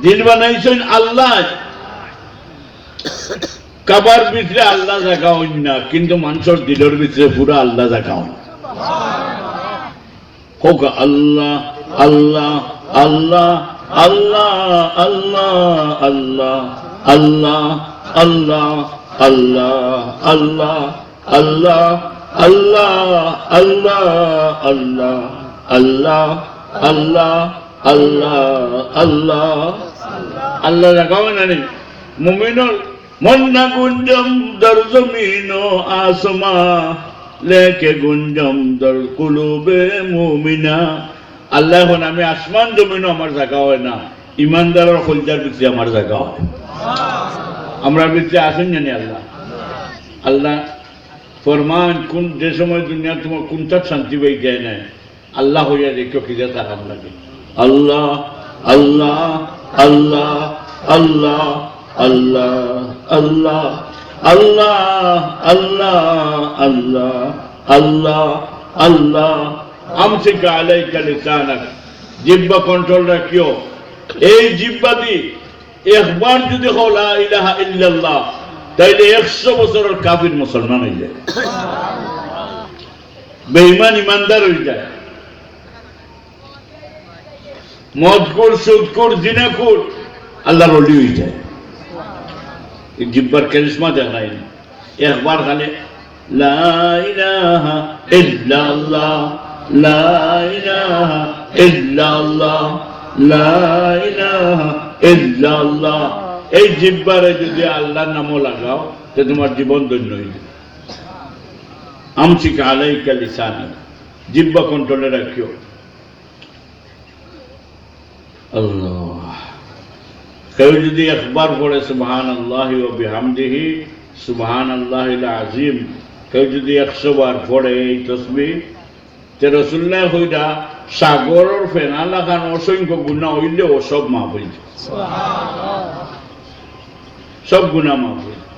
দিল বানাইছেন আল্লাহ কাবার ভিতরে আল্লাহ জায়গা হইন না কিন্তু মানুষের দিলের ভিতরে পুরো আল্লাহ জায়গা হইন হোক আল্লাহ আল্লাহ আল্লাহ আল্লাহ আল্লাহ আল্লাহ আল্লাহ আল্লাহ আল্লাহ আল্লাহ আল্লাহ আল্লাহ আল্লাহ আল্লাহ আল্লাহ আল্লাহ আল্লাহ আল্লাহ জাগাও না নি মুমিনুল মন্না গুঞ্জম দর জমিন আসমা লেকে গুঞ্জম দর কুলুবে মুমিনা আল্লাহ এখন আমি আসমান জমিনও আমার জায়গা হয় না ইমানদারের কলজার ভিতরে আমার জায়গা হয় আমরা ভিতরে আসেন জানি আল্লাহ আল্লাহ ফরমান কোন যে সময় দুনিয়া তোমার কোনটা শান্তি পাই যায় না আল্লাহ হইয়া দেখো কি যা তারাম লাগে আল্লাহ আল্লাহ আল্লাহ আল্লাহ আল্লাহ আল্লাহ আল্লাহ আল্লাহ আল্লাহ আল্লাহ আল্লাহ আমসিকা আলাইকা লিসানাক জিহ্বা কন্ট্রোল রাখিও এই জিহ্বা দি একবার যদি লা ইলাহা ইল্লাল্লাহ তাইলে 100 বছরের কাফির মুসলমান হয়ে যায়, বেঈমান ইমানদার হয়ে যায়। মদখোর, সুদখোর, জিনাখোর আল্লাহর ওলি হয়ে যায়। এই জিব্বার কারিশমা দেখায় না, একবার খালি লা ইলাহা ইল্লাল্লাহ, লা ইলাহা ইল্লাল্লাহ, লা ইলাহা ইল্লাল্লাহ, এই জিব্বারে যদি আল্লাহর নামও লাগাও তো তোমার জীবন ধন্য হয়ে যাবে। আমসিক আলাইকা লিসানি, জিব্বা কন্ট্রোলে রাখিও। আল্লাহ, কেউ যদি একবার পড়ে সুবহানাল্লাহি ওয়া বিহামদিহি সুবহানাল্লাহিল আযীম, কেউ যদি 100 বার পড়ে এই তাসবিহ, তে রাসূলুল্লাহ কইরা সাগরের ফেনা লাগানো অসংখ্য গুনাহ হইলেও সব মাফ হয়ে যায়, সব গুনাহ মাফ হয়ে যায়।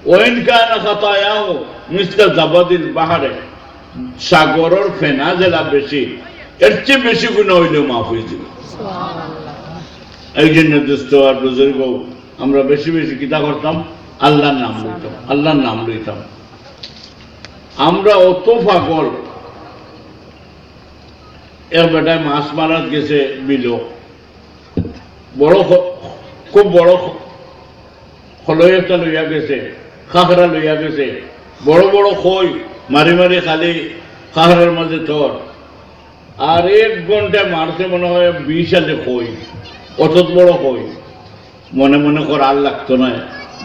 ওয়াইন কানা খাতায়াহু মিসলা জাবাদিল বাহরে, সাগরের ফেনা জেলা বেশি, এর চেয়ে বেশি গুনাহ হইলেও মাফ হয়ে যাবে। এই জন্য দোস্ত আর বুজুর্গ, আমরা বেশি বেশি কিতা করতাম, আল্লাহর নাম লইতাম, আল্লাহর নাম লইতাম। আমরা অত পাগল, এক বেটায় মাছ মারাত গেছে বিল, বড় খুব বড় খলই একটা লইয়া গেছে, খাখরা লইয়া গেছে, বড় বড় খই মারি মারি খালি খাখরার মাঝে তোর, আর 1 ঘন্টায় মারছে মনে হয় 20 হাতে খই, অত বড় খই। মনে মনে কর আর লাগতো না,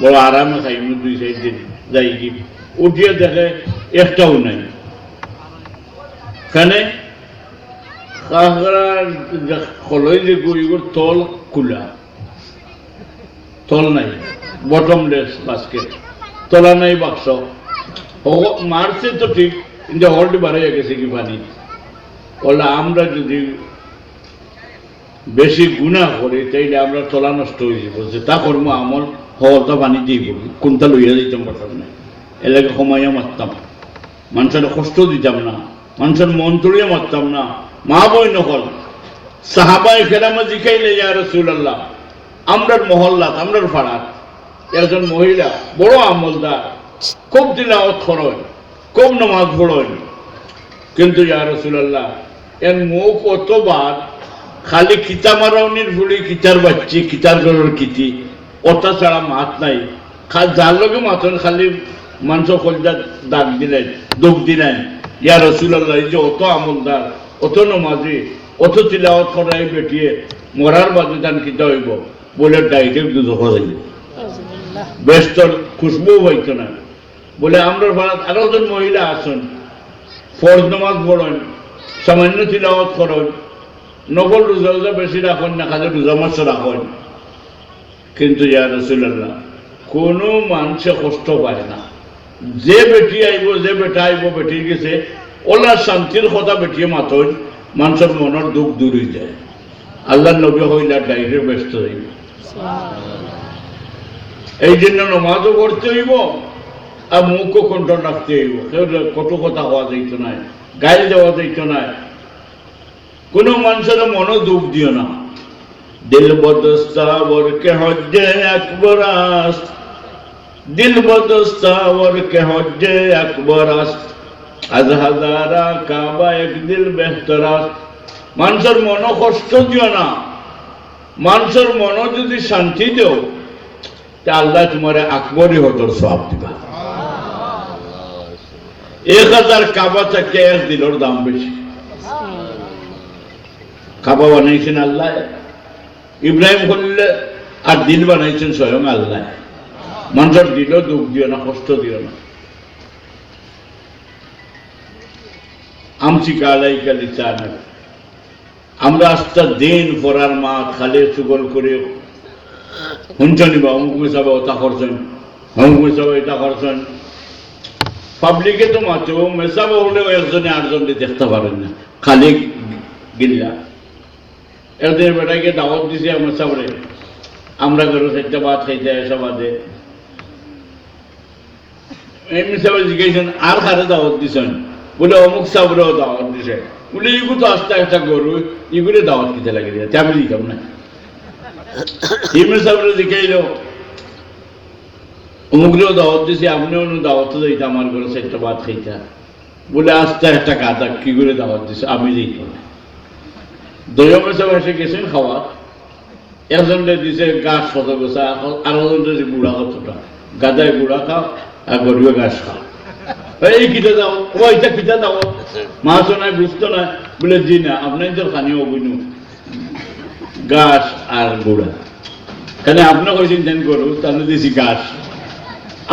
বড় আরামে খাই 2-4 দিন যাই কি, উঠিয়ে দেখে একটাও নাই। কেন? খলই যে গুড়িগুড় তল খোলা, তল নাই, বটমলেস বাস্কেট, তলা নাই বাক্স। মারছে তো ঠিক, কিন্তু হলটি বাড়ে গেছে কি পানি। বলে আমরা যদি বেশি গুনাহ করি তাইলে আমরা তলা নষ্ট হয়ে যাবো, যে তা কর্ম আমল হওয়া পানি দিয়ে পড়ি, কোনটা লইয়া দিতাম বসার নাই, এলাকা সময়ও মারতাম, মানুষের কষ্ট দিতাম না, মানুষের মন তড়িয়ে মারতাম না। মা বই নকল সাহাবায়ে কেরামে জিকাইলে, ইয়া রাসূলুল্লাহ, আমরার মহল্লাত, আমরার পাড়াত একজন মহিলা বড় আমলদার, খুব তিলাওয়াত করেন, খুব নামাজ পড়েন, কিন্তু ইয়া রাসূলুল্লাহ এর মুখ অতবার খালি কিতা মারাউনির ফুলি, কিতার বাচ্চি, কিতার গরুর কিতি, ওটা ছাড়া মাত নাই। যার লগে মাতন খালি মানুষ কলজা দাগ দিলেন, দুঃখ দিলেন, ইয়া রাসূলুল্লাহ এই যে অত আমলদার, অত নমাজি, অত তিলাওয়াত করাই বেটিয়ে মরার বাদে তান কিতা হইব, বলে ডাইরেক্ট দুধ যাইব, বেস্তর খুশবু হইতো না। বলে আমরা ভারত আরো একজন মহিলা আছেন, ফরজ নামাজ পড়েন, সামান্য তিলাওয়াত করেন, নকল রোজা রোজা বেশি রাখেন না, খালি রোজা মাছ রাখেন, কিন্তু ইয়া রাসূলুল্লাহ কোনো মানুষে কষ্ট পায় না। যে বেটি আইব, যে বেটা আইব, বেটির গেছে ওলা শান্তির কথা বেটিয়ে মাতন, মানুষের মনের দুঃখ দূর হয়ে যায়। আল্লাহ নবী হইলা ডাইরেক্ট ব্যস্ত হইব। এই জন্য নমাজও করতে হইব আর মুখও কন্ট্রোল রাখতে হইব। কেউ কত কথা হওয়া যাইত না, গাইল দেওয়া যাইত না, কোনো মানুষের মনও দুঃখ দিও না। দিল বদস্তাবর কে হজ্জে আকবর আস, দিল বদস্তাবর কে হজ্জে আকবর আস, আজ হাজারা কাবা এক দিল বেহতর আস। মানুষের মনও কষ্ট দিও না, মানুষের মনও যদি শান্তি দেও, তা আল্লাহ তোমার আকবরই হতর সওয়াব দিবা। 1000 কাবা থেকে 1 দিলের দাম বেশি। কাবা বানাইছেন আল্লাহ, ইব্রাহিম খলিল আর দিল বানাইছেন স্বয়ং আল্লাহ। মানুষের দিলেও দুঃখ দিও না, কষ্ট দিও না। আমসিক আলাইকা লিসানাক, আমরা আস্তা দিন পড়ার মা খালে চুগল করে শুনছনি বা অমুক মিশাবে ওটা করছেন, অমুক মিশাবে এটা করছেন, পাবলিকে তো মাত্র মেশাবে হলেও একজনে 8 জনকে দেখতে পারেন না, খালি গিল্লা। একদিন বেটাকে দাওয়াত দিছে মেশাবরে, আমরা ঘরে 4টা ভাত খাইতে আসা বাদে এই মিশাবে জিজ্ঞাসেন আর কারে দাওয়াত দিছেন, বলে অমুক সাবরেও দাওয়াত দিছে। বলে ইগু তো আস্তে একটা গরু, ইগুলো দাওয়াত দিতে লাগে দিয়ে আমি দিতাম না। ইমে সাবরে জিজ্ঞাইল অমুকরেও দাওয়াত দিছি, আপনিও দাওয়াত দিতে আমার ঘরে 4টা ভাত খাইতা, বলে আস্তে একটা কাদা কি করে দাওয়াত দিছে আমি দিই না। দৈয়মে সব এসে গেছেন খাওয়া, একজনকে দিছে গাছ কত গোছা, আরেকজনকে দিছে গুড়া কতটা, গাদায় গুড়া খাও আর গরিবে গাছ খাও। এই কিটা দাও, ও এটা কিটা দাও, মাছও নাই বুঝতো না, বলে জি না আপনার তো খানিও অভিনু গাছ আর গুড়া, কেন আপনি কইছেন দেন গরু তাহলে দিছি গাছ,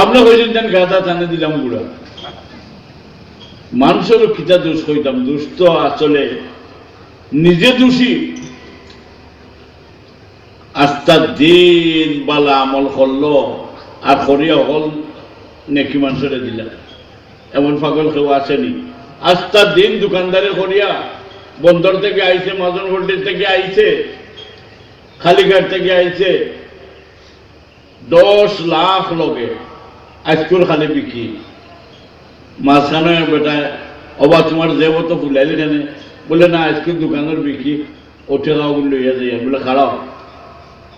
আপনি কইছেন দেন গাদা তাহলে দিলাম গুড়া। মানুষেরও কিটা দোষ কইতাম, দোষ তো আসলে নিজে দোষী। আস্তা দিন বালা আমল করলো আর করিয়া হল নেকি মানুষের দিলা, এমন পাগল কেউ আসেনি। আস্তা দিন দোকানদারে করিয়া বন্দর থেকে আইছে, মাজন ভোল্টেজ থেকে আইছে, খালিঘাট থেকে আইছে, 10 লাখ লগে আজকুর খালি বিকি মাঝখানে বেটা অবা তোমার দেব তো ফুলাইলে কেন, বলে না আজকুর দোকানের বিকি ওঠে খাও লইয়া যাই, বলে খারাপ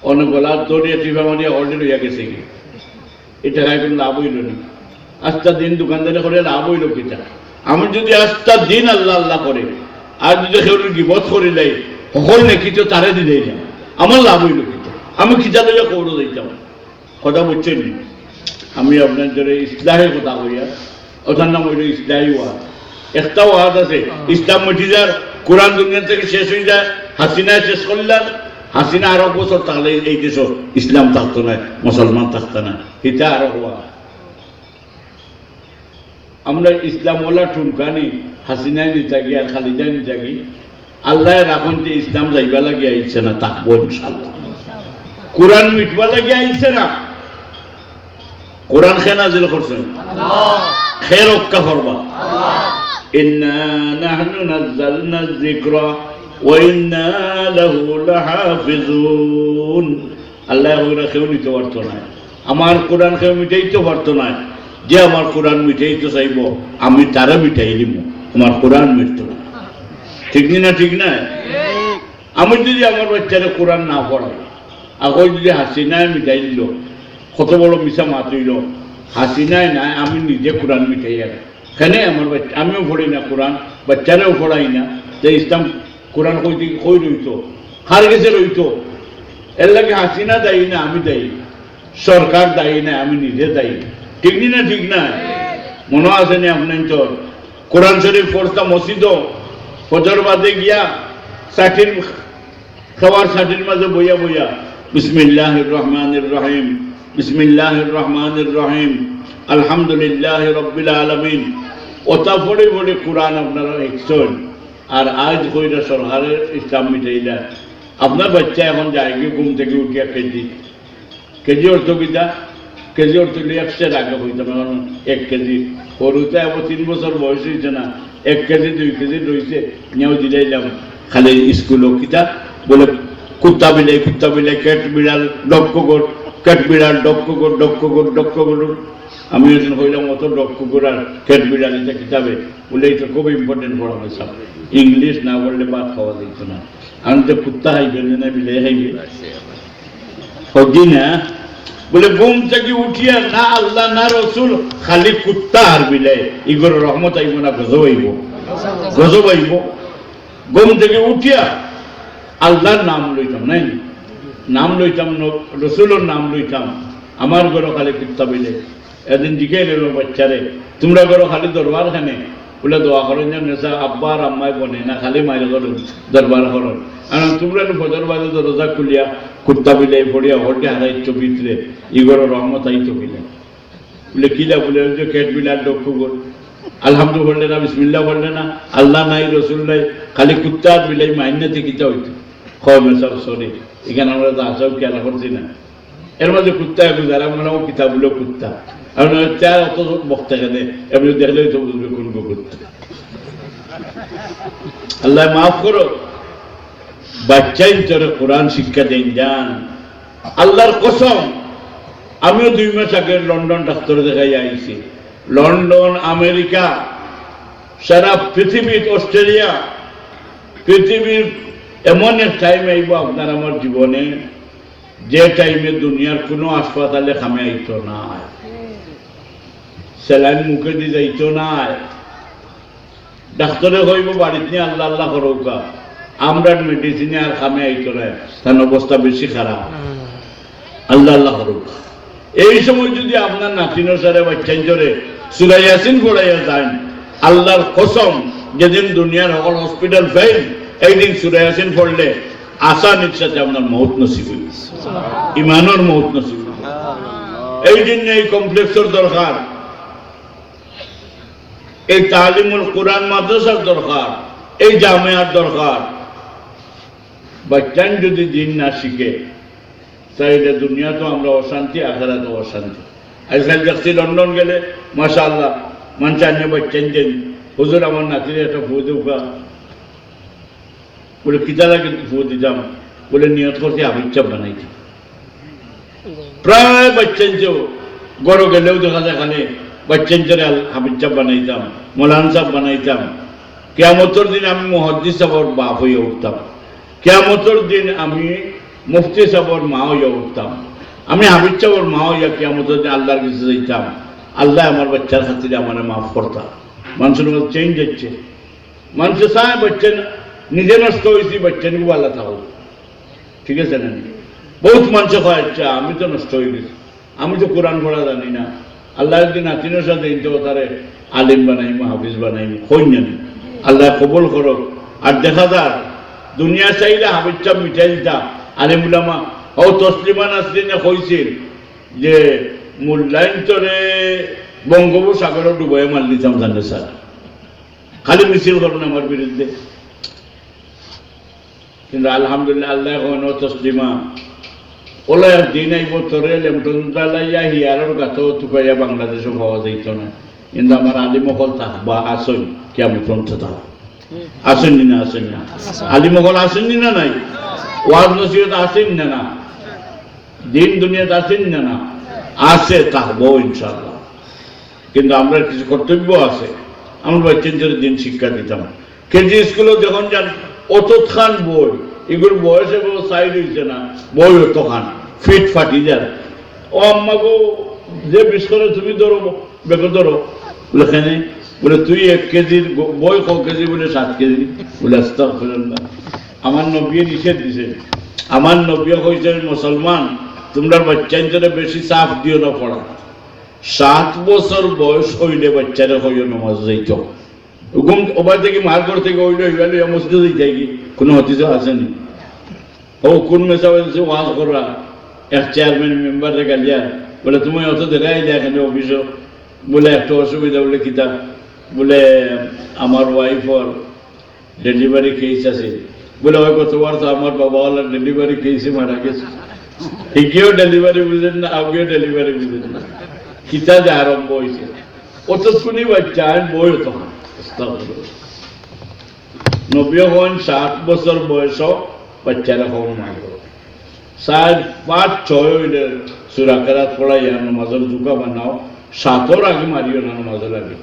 অনেক গলা দৌড়িয়া টিপা মারিয়া অলরেডি লইয়া গেছে কি, এটা খাই কোনো লাভ হইল না। আস্তা দিন দোকানদারে করে লাভ হইল কিটা? আমি যদি আস্তা দিন আল্লাহ আল্লাহ করে আর যদি কেউ গিবত করে দেয় সকল নাকি তো তারে দিলেই না, আমার লাভ হইল কিটা? আমি খিচা লইয়া কৌড়ো দিতাম। কথা বুঝছেন? আমি আপনার ধরে ইসলামের কথা কইয়া, ওটার নাম হইল ইসলামী ওয়াদ। একটা ওয়াদ আছে, ইসলাম মিটি যার, কোরআন দুনিয়া থেকে শেষ হয়ে যায়, হাসিনা শেষ করলাম, হাসিনা আরো বছর তাহলে এই দেশ ইসলাম থাকতো না, মুসলমান থাকতো না, এটা আরো হওয়া। আমরা ইসলাম ওলা টুমকানি হাসিনায় নিতাগি আর খালিদায় নিতাগি, আল্লাহ রাখুন যে ইসলাম যাইবা লাগে আইছে না, থাকবো ইনশাআল্লাহ। কোরআন মিটবা লাগে আইছে না, কোরআন খেয়ে নাজিল করছেন, খেয়ে রক্ষা করবা। ইন্না নাহনু নাযালনা যিকরা ওয়া ইন্না লাহু লাহাফিজুন। আল্লাহ ওরা কেউ নিতে পারতো না, আমার কোরআন কেউ মিটাইতে পারতো না। যে আমার কোরআন মিটাইতে চাইব আমি তারা মিটাই দিব, আমার কোরআন মিটতো না। ঠিক না? ঠিক না? আমি যদি আমার বাচ্চারা কোরআন না পড়াই, আগে যদি হাসিনায় মিটাই দিল, কত বড় মিশা মাত হইল, হাসিনায় নাই আমি নিজে কোরআন মিটাই আর কেন আমার বাচ্চা, আমিও পড়ি না কোরআন, বাচ্চারাও পড়াই না, যে ইসলাম কোরআন কই রইতো, হার গেছে রইতো। এর লাগে হাসিনা দায়ী না, আমি দায়ী, সরকার দায়ী না, আমি নিজে দায়ী। ঠিক না? ঠিক না? মনে আছে নি আপনার তোর কোরআন শরীফ পড়তাম মসজিদ, ফজর বাদে গিয়া ষাটির খাওয়ার ষাটির মাঝে বইয়া বইয়া বিসমিল্লাহির রহমানির রহিম, বিসমিল্লাহির রহমানির রহিম, আলহামদুলিল্লাহ রব্বিল আলামিন, ওটা পড়ে পড়ে কোরআন আপনারা একশন। আর আজ কইরা সরকারের ইসলাম মিটাইলা, আপনার বাচ্চা এখন যায় গিয়ে ঘুম থেকে উঠিয়া কেজি অর্থ কিতা, কেজি অর্থ লিয়ে একশের আগে হইতাম, এখন 1 কেজি সরুতে আবার 3 বছর বয়স হয়েছে না, 1 কেজি 2 কেজি রয়েছে, নিয়েও দিলাইলাম খালি স্কুলও কিতা বলে কুত্তা বিলাই ক্যাট বিড়াল ডক্কগর, ক্যাট বিড়াল ডক্কগর ডক্কগর ডক্কগর। আমি একজন কইলাম অত ডক্কগর আর ক্যাট বিড়াল এটা কিতাবে বলে এটা খুব ইম্পর্টেন্ট পড়া হয়েছে, ইংলিশ না বললে ভাত খাওয়া দিত না। আমি তো কুত্তা হাইবে না বিলাই হাইবে হজি না, বলে ঘুম থেকে উঠিয়া না আল্লাহ না রসুল, খালি কুত্তা আর বিলাই, ইগর রহমত আইব না গজব আইব, গজব আইব। ঘুম থেকে উঠিয়া আল্লাহর নাম লইতাম, নাই নাম লইতাম, রসুলের নাম লইতাম, আমার ঘরে খালি কুত্তা বিলে। এদিন জিজ্ঞাই নিল বাচ্চারে, তোমরা ঘরে খালি দরবার খানে, বলে দোয়া করেন যে আব্বা আর আম্মাই বনে না, খালি মায়ের ঘরে দরবার করেন। আর তোমরা ফজর বাজে দরজা খুলিয়া কুত্তা বিলাই পড়িয়া হটে হারাইছো ভিতরে, ইগর রহমত আইতো বিলে। বলে কিলা, বলে যে কেট বিলার ডক্কু গর, আলহামদু বললে না, বিসমিল্লাহ বললে না, আল্লাহ নাই রসুল নাই, খালি কুত্তা আর বিলাই মাইনাতে কিতা হইতো। সব সরি, এখানে আমরা তো আসাও খেয়াল করছি না, এর মাঝে কুত্তা যারা মনে হয় কিতাব বলে কুত্তা, আর চার অত বক্তা কেনে এমনি দেখলেই তো বুঝবে কোন কুত্তা। আল্লাহ মাফ করো, বাচ্চাই তোরে কোরআন শিক্ষা দেন যান। আল্লাহর কসম, আমিও 2 মাস আগে লন্ডন ডাক্তার দেখাই আইছি, লন্ডন, আমেরিকা, সারা পৃথিবীর, অস্ট্রেলিয়া, পৃথিবীর এমন এক টাইম আইব আপনার আমার জীবনে যে টাইমে দুনিয়ার কোনো হাসপাতালে খামে আইতো না, স্যালাইন মুখে দিয়ে যাইতো না, ডাক্তারে কইব বাড়িতে নিয়ে আল্লাহ আল্লাহ করৌকা, আমরা মেডিসিনে আর খামে আইতো না, তার অবস্থা বেশি খারাপ, আল্লাহ আল্লাহ করৌকা। এই সময় যদি আপনার নাতিনো সারে বাচ্চান জোরে সূরা ইয়াসিন পড়াইয়া যান, আল্লাহর কসম যেদিন দুনিয়ার সকল হসপিটাল ফেল, এই দিন সূরা ইয়াসিন পড়লে আসানির সাথে আপনার মৌত নসিব হইবে, ইমানের মৌত নসিব হইবে। এই জন্য এই কমপ্লেক্সের দরকার, এই তালিমুল কোরআন মাদ্রাসার দরকার, এই জামিয়ার দরকার। বাচ্চান যদি দিন না শিখে তাইলে দুনিয়া তো আমরা অশান্তি, আখেরাত তো অশান্তি। আজকাল দেখছি লন্ডন গেলে মাশাআল্লাহ মানুষ আনিয়ে বাচ্চান দেন, হুজুর আমার নাতির একটা ফু দেউকা, বলে কিতা লাগে ফু দিতাম, বলে নিয়ত করতে আবিচ্ছা বানাইতাম। প্রায় বাচ্চানচেও গড় গেলেও দেখা যায় খানে বাচ্চানচের হাবিচ্ছা বানাইতাম, মৌলান সাহেব বানাইতাম। কিয়ামতের দিন আমি মুহাদ্দিস সাহেবের বাপ হয়ে উঠতাম, কিয়ামতের দিন আমি মুফতি সাহেবের মা হইয়া উঠতাম, আমি হাবিব সাহেবের মা হইয়া কিয়ামতের দিন আল্লাহর কাছে যাইতাম, আল্লাহ আমার বাচ্চার খাতিরে আমার মাফ করতাম। মানুষের মধ্যে চেঞ্জ হচ্ছে, মানুষ চায় বাচ্চা নিজে নষ্ট হয়েছি, বাচ্চা নিয়ে ভালো থাকো, ঠিক আছে না? বহুত মানুষ কয় আচ্ছা আমি তো নষ্ট হয়ে গেছি, আমি তো কোরআন পড়া জানি না, আল্লাহ একদিন নাতিনের সাথে ইনতে তারে আলিম বানাইম, হাফিজ বানাইম, কইন জানি, আল্লাহ কবুল করো। আর দেখা যার দুনিয়া চাইলে হাফিজ সাহেব মিঠাই দিতা, আলিম উলামা ও তসলিমা নাসরিনে কইছিল যে মূল্যায়ন তোরে বঙ্গোপসাগরে ডুবাই মার দিতাম জানে স্যার, খালি মিছিল করুন আমার বিরুদ্ধে। কিন্তু আলহামদুলিল্লাহ আল্লাহ এখন তসলিমা ওলা একদিন আইব তোরে লেমটনলাইয়া হিয়ারের গাছও টুকাইয়া বাংলাদেশও পাওয়া যাইত না, কিন্তু আমার আলিমকল থাকবা আসন কেমন থাক আসেননি না, আসেন না আলিমকল আসেননি না, নাই ওয়াজ নসিহত আসেন না, না দিন দুনিয়াতে আসেন না, না আছে থাকবো ইনশাআল্লাহ। কিন্তু আমরা কিছু কর্তব্য আছে, আমরা বাচ্চাদের দিন শিক্ষা দিতাম। কেজি স্কুলে যখন যান অত খান বই, এগুলো বয়সে বড় সাইড হয়েছে না, বই অত খান ফিট ফাটি যান। ও আম্মাকে যে বিশ করে তুমি ধরো বেকে ধরো, বলে কেন, বলে তুই 1 কেজির বই ক কেজি, বলে 7 কেজি, বলে আস্তাগফিরুল্লাহ। আমার নবী নিষেধ দিছে, আমার নবী কইছে মুসলমান তোমরা বাচ্চাদের বেশি চাপ দিও না পড়া, 7 বছর বয়স হইলে বাচ্চারা হইও নামাজ যাইত, ঘুম ওবার থেকে মার ঘর থেকে ওইলে হইলে মসজিদে যাই কি কোনো হতিস আসেনি। ও কোন মেসা ওয়াজ করা এক চেয়ারম্যান মেম্বারে গালিয়া, বলে তুমি অত দেখাই দেয় এখানে অফিসও, বলে একটা অসুবিধা, বলে কিতা, বলে আমার ওয়াইফর ডেলিভারি কেস আছে, বলে ওই কতবার তো আমার বাবাওয়ালা ডেলিভারি কেসে মারা গেছে, এগিয়েও ডেলিভারি বুঝেন না, আগেও ডেলিভারি বুঝেন না, কিতা যে আরম্ভ হয়েছে। অত শুনি বাচ্চা বই হতো নবী হন 7 বছর বয়স বাচ্চারা হন মারব, 5-6 হইলে সূরা কেরাত পড়াইয়া নামাজের জুকা বানাও, 7 আগে মারিও না নামাজের আগে।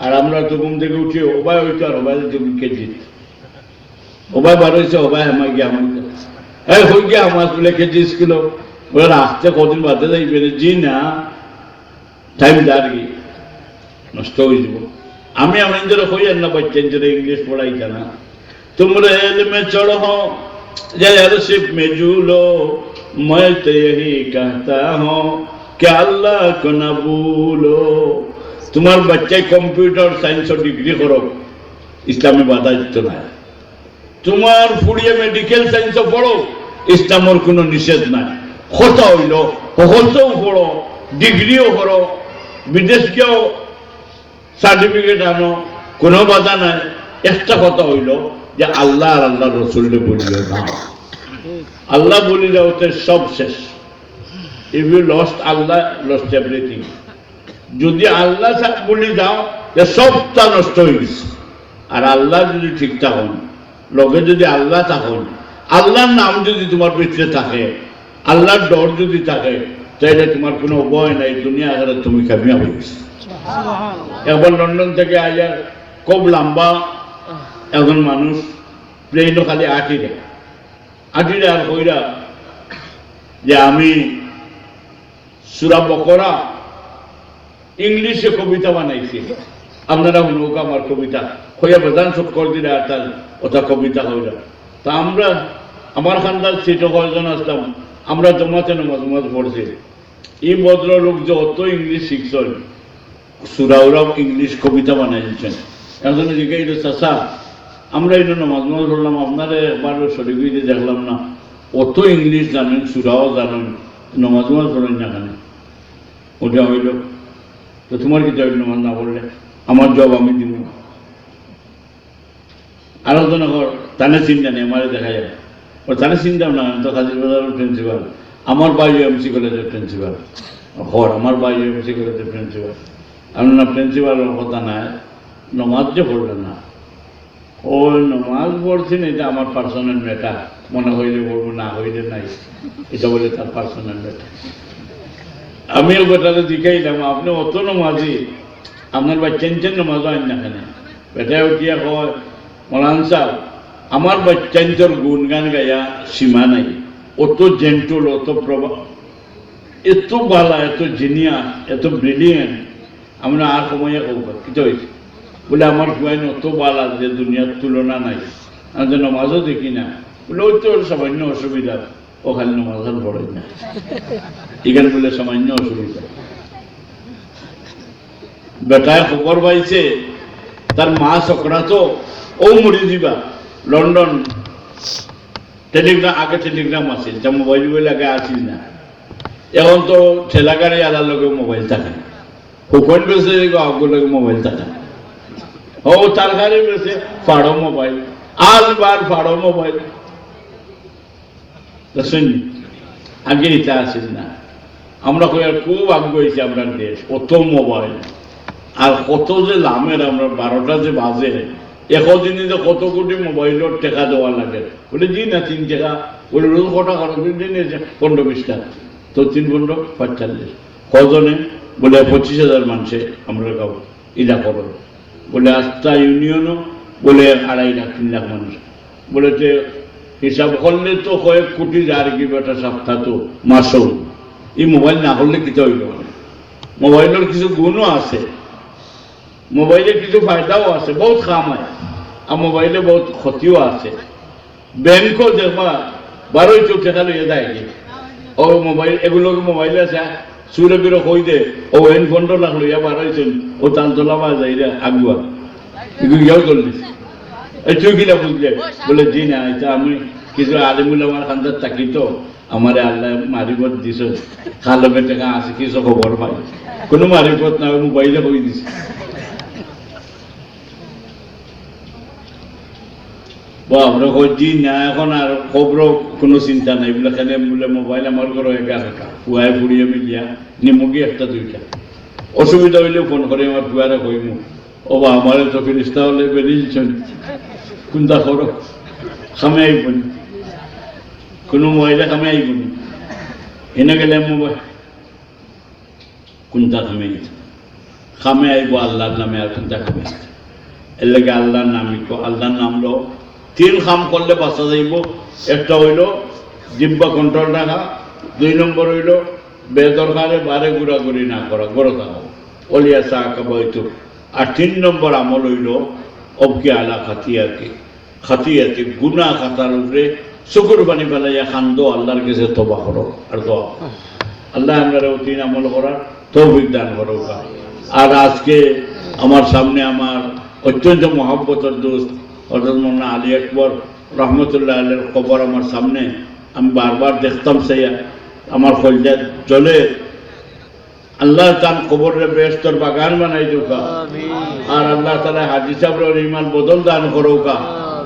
আর আমরা তো ঘুম থেকে উঠি ওবাই হইতো, আর ওবাই কেজি ওবাই বার হয়েছে, ওবাই আমার গিয়ে আমার হই গিয়ে আমার বলে কেজি স্কুল, বলে আসতে কদিন বাদে যাইবে, জি না টাইম যার গিয়ে নষ্ট হয়ে যাব। আমি আমাদের হই না বাচ্চাদের ইংলিশ পড়াই জানা, তোমরা এলমে চড়ো जलरशिप में झूलो, मैं तो यही कहता हूँ कि अल्लाह को न भूलो। তোমার বাচ্চায় কম্পিউটার সায়েন্সের ডিগ্রি করো, ইসলামে বাধা দিত না। তোমার ফুড়িয়ে মেডিকেল সায়েন্সও পড়ো, ইসলামের কোনো নিষেধ নাই। কথা হইল হলতেও পড়ো, ডিগ্রিও করো, বিদেশ গিয়েও সার্টিফিকেট আনো, কোনো বাধা নাই। একটা কথা হইল যে আল্লাহ আর আল্লাহ রসুলকে বলিও না, আল্লাহ বলি যাওতে সব শেষ। If you lost Allah, lost everything. যদি আল্লাহ বলি যাও যে সবটা নষ্ট হয়ে গেছে। আর আল্লাহ যদি ঠিক থাকুন, লগে যদি আল্লাহ থাকুন, আল্লাহর নাম যদি তোমার ভিতরে থাকে, আল্লাহর ডর যদি থাকে, তাইলে তোমার কোনো ভয় নাই, দুনিয়া আগে তুমি কামিয়াব হয়ে গেছে। একবার লন্ডন থেকে আইয়া খুব লম্বা একজন মানুষ প্লেনও খালি আটি রে, আটিরা আর কইরা যে আমি সূরা বকরা ইংলিশে কবিতা বানাইছি, আপনারা শুনুক আমার কবিতা হইয়া বেদান সব করে দিলে আর তার ওটা কবিতা হইলা। তা আমরা আমার খানদার সিট কয়জন আসলাম, আমরা জমাতে নামাজ পড়ছি। এই ভদ্রলোক যে অত ইংলিশ শিখছেন, সুরাউরাও ইংলিশ কবিতা বানাই দিচ্ছেন। এখন জিজ্ঞাসা এটা চাষা, আমরা এই নামাজ পড়লাম, আপনারা একবারও শরীর হইতে দেখলাম না, অত ইংলিশ জানেন, সুরাও জানেন, নামাজ পড়েন না কেন? ওটা হইল, তো তোমার কি নামাজ না পড়লে আমার জব আমি দিব। আলোচনা কর, তানে চিন্তা নেই, আমারে দেখা যাবে। ও তানে চিন্তাও না, আমি তো কাজী বাজারের প্রিন্সিপাল, আমার বাইরে এমসি কলেজের প্রিন্সিপাল, হর আমার বাইরে এমসি কলেজের প্রিন্সিপাল। আমি না প্রিন্সিপালের কথা নাই, নমাজ যে পড়লেন না, ও নমাজ পড়ছেন এটা আমার পার্সোনাল ম্যাটার, মনে হইলে পড়বো, না হইলে নাই, এটা বলে তার পার্সোনাল ম্যাটার। আমিও বেটারে দিখাইলাম, আপনি অত নমাজি, আপনার বাচ্চান নমাজও আইন না কেন? বেটায় উঠিয়া কয়, মৌলান সাহেব আমার বাচ্চান্তর গুণগান গায়া সীমা নাই, অত জেন্টল, অত প্রভাব, এত বালা, এত জিনিয়াস, এত ব্রিলিয়েন্ট, আমরা আর সময় কি হয়েছে বলে আমার গুয়াইন অত বালা যে দুনিয়ার তুলনা নাই, আমি তো নমাজও দেখি না। বলে ওই তো সামান্য অসুবিধা, ও খালি নমাজ আর পড়ে না, এখানে বলে সামান্য অসুবিধা। বেটায় খবর পাইছে তার মা চক্রান্ত, ও মরি দিবা লন্ডন, টেলিগ্রাম, আগে টেলিগ্রাম আছিল, যা মোবাইল আগে আসিল না, এখন তো ঠেলা গাড়ি আলার লগে মোবাইল থাকে, হুকন বেছে আগুলোকে মোবাইল থাকে, ও তার গাড়ি বেছে ফাড়ো মোবাইল, আলবার ফাড়ো মোবাইল। শুনি আগে এটা আসিল না, আমরা খুব আগ্রহ হয়েছি আমরা দেশ, অত মোবাইল আর কত যে লামের, আমরা 12টা যে বাজে একদিনে যে কত কোটি মোবাইলের টেকা দেওয়া লাগে, বলে জি না 3 টাকা, বলে রোজ কটা খরচ, 15-20 টাকা, তো 3-15-45 কজনে, বলে 25,000 মানুষে আমরা খাবো, ইটা করো, বলে আস্থা ইউনিয়নও বলে 2.5 লাখ 3 লাখ মানুষ, বলে যে হিসাব করলে তো কয়েক কোটি আর কি বেটা সপ্তাহ তো মাসও, এই মোবাইল না করলে কিছু হইল। মোবাইলের কিছু গুণও আছে, মোবাইলে কিছু ফায়দাও আছে, বহুত কাম হয়, আর মোবাইলে বহুত ক্ষতিও আছে। ব্যাংকও দেখবা 12 টাকা লইয়া দেয়, ও মোবাইল এগুলোকে মোবাইলে আছে, সুরে বিরো কই দে, ও 15 লাখ লইয়া 12 ও তালতলা বা যাইরা আগুয়া, এগুলো ইয়াও চলছে। এই তুই কিনা বুঝলে? বলে জি না, এটা আমি কিছু আলিমুল আমার খান্দার থাকি তো, আমার আল্লাহ মারিফত দিছ, খালবে টাকা আছে, কিছু খবর পাই, কোনো মারিফত না, মোবাইলে কই দিছে। আমরা কই জি না, এখন আর খবর কোনো চিন্তা নাই, বলে খালি বলে মোবাইল আমার ঘরে 11টা, পুয়ায় ফুড়িয়ে মিলিয়া নিমুগি 1-2টা, অসুবিধা হইলে ফোন করে আমার পুয়ারে কইমু, ও বা আমার তো ফিরিস্তা হলে বেরিয়েছেন, কোনটা করো খামে আইবনি, কোনো মহিলা খামে আইবনি, এনে গেলে মোবাইল কোনটা খামে খামে আইব আল্লাহর নামে, আর কোনটা খামে, এর লাগে আল্লাহর নাম লিখো। আল্লাহর নাম লো 3 কাম করলে বাঁচা যাইব। একটা হইল জিব্বা কন্ট্রোল রাখা, 2 নম্বর হইল বেদরকারে বারে ঘুরাঘুরি না করা, গড়ে থাকা, অলিয়া চা খাবাইতো, আর 3 নম্বর আমল হইল অবকি আলা খাতিয়াকে গুনা খাতার উপরে শুকুর বানি ফেলাইয়া খান্দো, আল্লাহর কাছে তওবা করো আর দোয়া। আল্লাহ আমরা 3 আমল করার তৌফিক দান করো। আর আজকে আমার সামনে আমার অত্যন্ত মহব্বতের দোস্ত হযরত মাওলানা আলী আকবর রহমতুল্লাহ আলাইহির কবর আমার সামনে, আমি বারবার দেখতাম, সেই আমার কলজা জ্বলে। আল্লাহ তার কবরের বেহেশতের বাগান বানাই দোকা, আর আল্লাহ তাআলা হাজী সাহেবের ইমান বদল দান করোকা,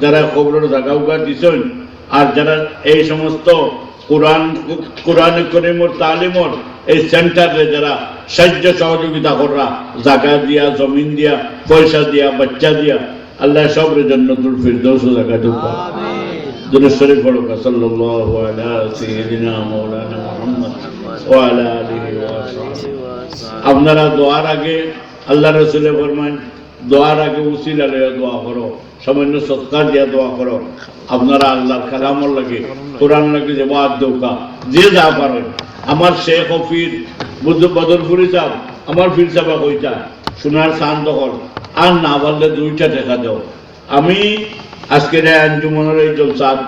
যারা কবরের জায়গাউকা দিছেন, আর যারা এই সমস্ত কোরআন করিমর তালিমর এই সেন্টারে যারা সাহায্য সহযোগিতা করা, জায়গা দিয়া, জমিন দিয়া, পয়সা দিয়া, বাচ্চা দিয়া, আল্লাহ সবের জন্য ফিরদৌস জায়গা ঢুকা। দুরূদ শরীফ পড়ো, সাল্লাল্লাহু আলা সাইয়্যিদিনা মাওলানা মুহাম্মদ ওয়া আলা আলিহি ওয়া সাহবিহি। আপনারা দোয়ার আগে, আল্লাহ রাসূলে ফরমান, দোয়ার আগে উসিলা লইয়া দোয়া করো, সামান্য সদকা দিয়া দোয়া করো। আপনারা আল্লাহর কালামর লাগে কোরআন লাগে যে বাদ দৌকা যে যা পারেন আমার শেখ ও পীর বুদ্ধ বদরপুরি সাহেব আমার পীর সাহেব কইতা সোনার সান দখল আর না পারলে 2টা টাকা দাও আমি আজকের এই আঞ্জুমনের এই জলসাদ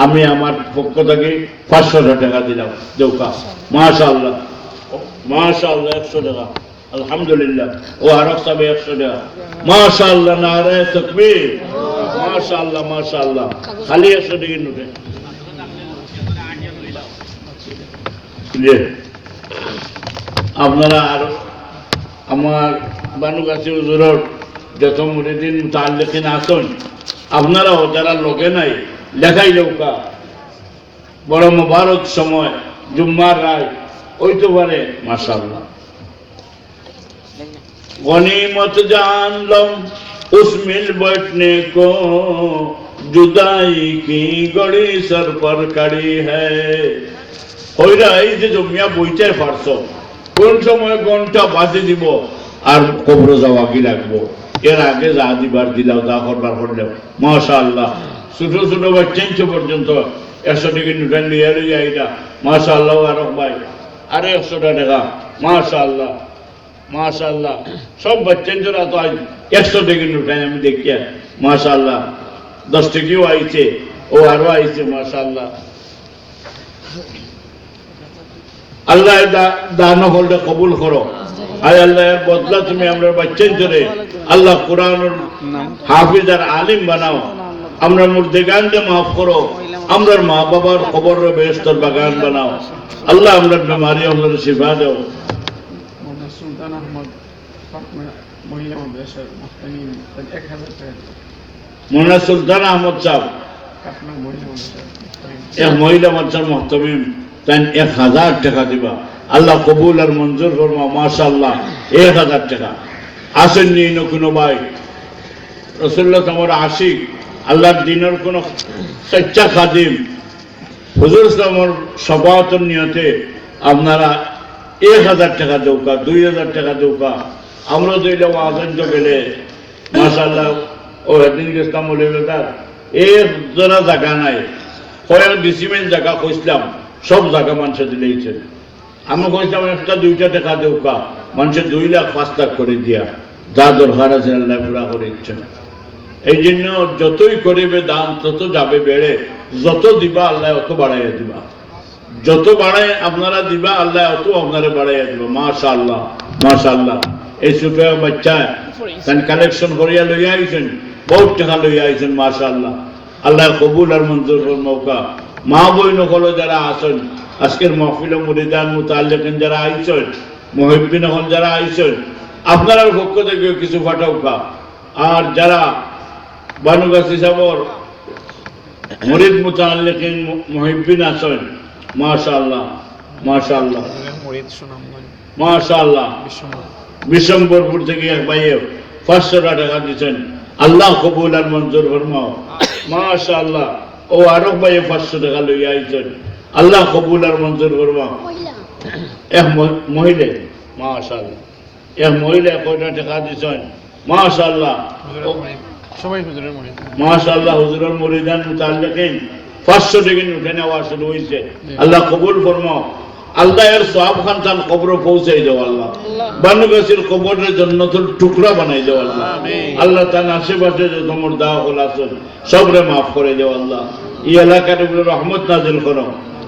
আমি আমার পক্ষ থেকে 500 টাকা দিলাম দৌকা মাশাআল্লাহ মাশাআল্লাহ 100 টাকা আলহামদুলিল্লাহ ও আরব সাহেব 100 টাকা মাশাআল্লাহ নারে তাকবীর মাশাআল্লাহ মাশাআল্লাহ খালি 100 টাকা নোটে আপনারা আর আমার বানুগাছি হুজুরের যত মুরিদিন মুতাআল্লিকিন আছেন আপনারাও যারা লোকে নাই লেখাই লৌকা বড় মুবারক সময় জুম্মার রায় হইতে পারে মাশাআল্লাহ गनीमत जान लो उस मिल बैठने को जुदाई की गड़ी सर पर खड़ी है কইরা এই যে জমিয়া বইটাই পারছো কোন সময় ঘন্টা বাজে দিব আর কবরে যাওয়া কি রাখবো এর আগে যা দিবার দিলাও যা করবার করলেও মাশাআল্লাহ ছোট ছোট বাচ্চা পর্যন্ত 100 টাকা নোট নিয়ে লইয়া এটা মাশাআল্লাহ আরব ভাই আরে 100 টাকা মাশাআল্লাহ মাশাআল্লাহ সব বাচ্চারা তো আজ 100 টাকা নোট আমি দেখি মাশাআল্লাহ 10 টাকাও আইছে ও আরো আইছে মাশাআল্লাহ আল্লাহ দান হলটা কবুল করো আয় আল্লাহ এর বদলা তুমি আমরা বাচ্চাদের আল্লাহ কোরআনের হাফিজ আর আলিম বানাও আমরা মুর্দেগানকে মাফ করো আমরা মা বাবার কবরের বেহেশতের বাগান বানাও আল্লাহ আমরা বিমারি আমরা শিফা দাও সুলতান আহমদ মহিলা মাদ্রাসার মুহতামিম 1000 টাকা মোনা সুলতান আহমদ সাহেব আপনার মহিলা মাদ্রাসার এক মহিলা মাদ্রাসার মুহতামিম তাই 1000 টাকা দিবা আল্লাহ কবুল আর মঞ্জুর ফরমাও মাশাআল্লাহ 1000 টাকা আসেননি কোনো ভাই রাসূলুল্লাহ তোমার আশিক আল্লাহর দ্বীনের কোন সচ্চা খাদিম হুজুর সাল্লাল্লাহু সবাতের নিয়তে আপনারা 1000 টাকা দৌকা 2000 টাকা দৌকা আমরা দিলে আজান তো গেলে মাশাআল্লাহ ও একদিন গেছিলাম ওলেদার এর জোড়া জায়গা নাই কয়েক ডিসিমেন্ট জায়গা কইছিলাম সব জায়গা মানুষে দিলেইছে আমি কইছিলাম 1-2 টাকা দৌকা মানুষে 2 লাখ 5 লাখ করে দিয়া যা দরকার আছে আল্লাহ পুরা করে ইচ্ছেন এই জন্য যতই করিবে দান তত যাবে বেড়ে যত দিবা আল্লাহ অত বাড়াইয়া দিবা যত বাড়ায় আপনারা দিবা আল্লাহ অত আপনারা বাড়াইয়া দিবা মাশাআল্লাহ মাশাআল্লাহ এই ছোট বাচ্চা তান কালেকশন করিয়া লইয়া আইছেন বহুত টাকা লইয়া আইছেন মাশাআল্লাহ আল্লাহ কবুল আর মঞ্জুর মৌকা মা বই নকল যারা আছেন আজকের মাহফিল মুরিদান মুতাআল্লিকিন যারা আইছেন মুহিব্বিন হল যারা আইছেন আপনার পক্ষ থেকে কিছু ফাটাউকা আর যারা বানুগাছি সাবর মুরিদ মুতাআল্লিকিন মুহিব্বিন আছেন মাশাআল্লাহ মাশাআল্লাহ মুরিদ সুনামগঞ্জ মাশাআল্লাহ বিশম্বরপুর থেকে এক ভাই 500 টাকা দিয়েছেন আল্লাহ কবুল আর মঞ্জুর ফরমাও মাশাআল্লাহ ও আরব ভাই 500 টাকা লইয়া আইছেন আল্লাহ কবুল আর মঞ্জুর ফরমাও এক মহিলা মাশাআল্লাহ এক মহিলা কয়টা টাকা দিয়েছেন মাশাআল্লাহ সবাই হুজুরের মুরিদ মাশাআল্লাহ হুজুরের মুরিদান মুতাআল্লিকিন 500 টাকা উঠে নেওয়া শুরু হয়েছে আল্লাহ কবুল ফরমাও আল্লাহ এর সওয়াব খান তার কবরে পৌঁছাই দাও আল্লাহ বানুগাছির কবরের জান্নাতুল টুকরা বানাই দাও আল্লাহ আল্লাহ তার আশেপাশে যে তোমার দাও হল আছে সবরে মাফ করে দাও আল্লাহ এই এলাকার উপরে রহমত নাজিল করো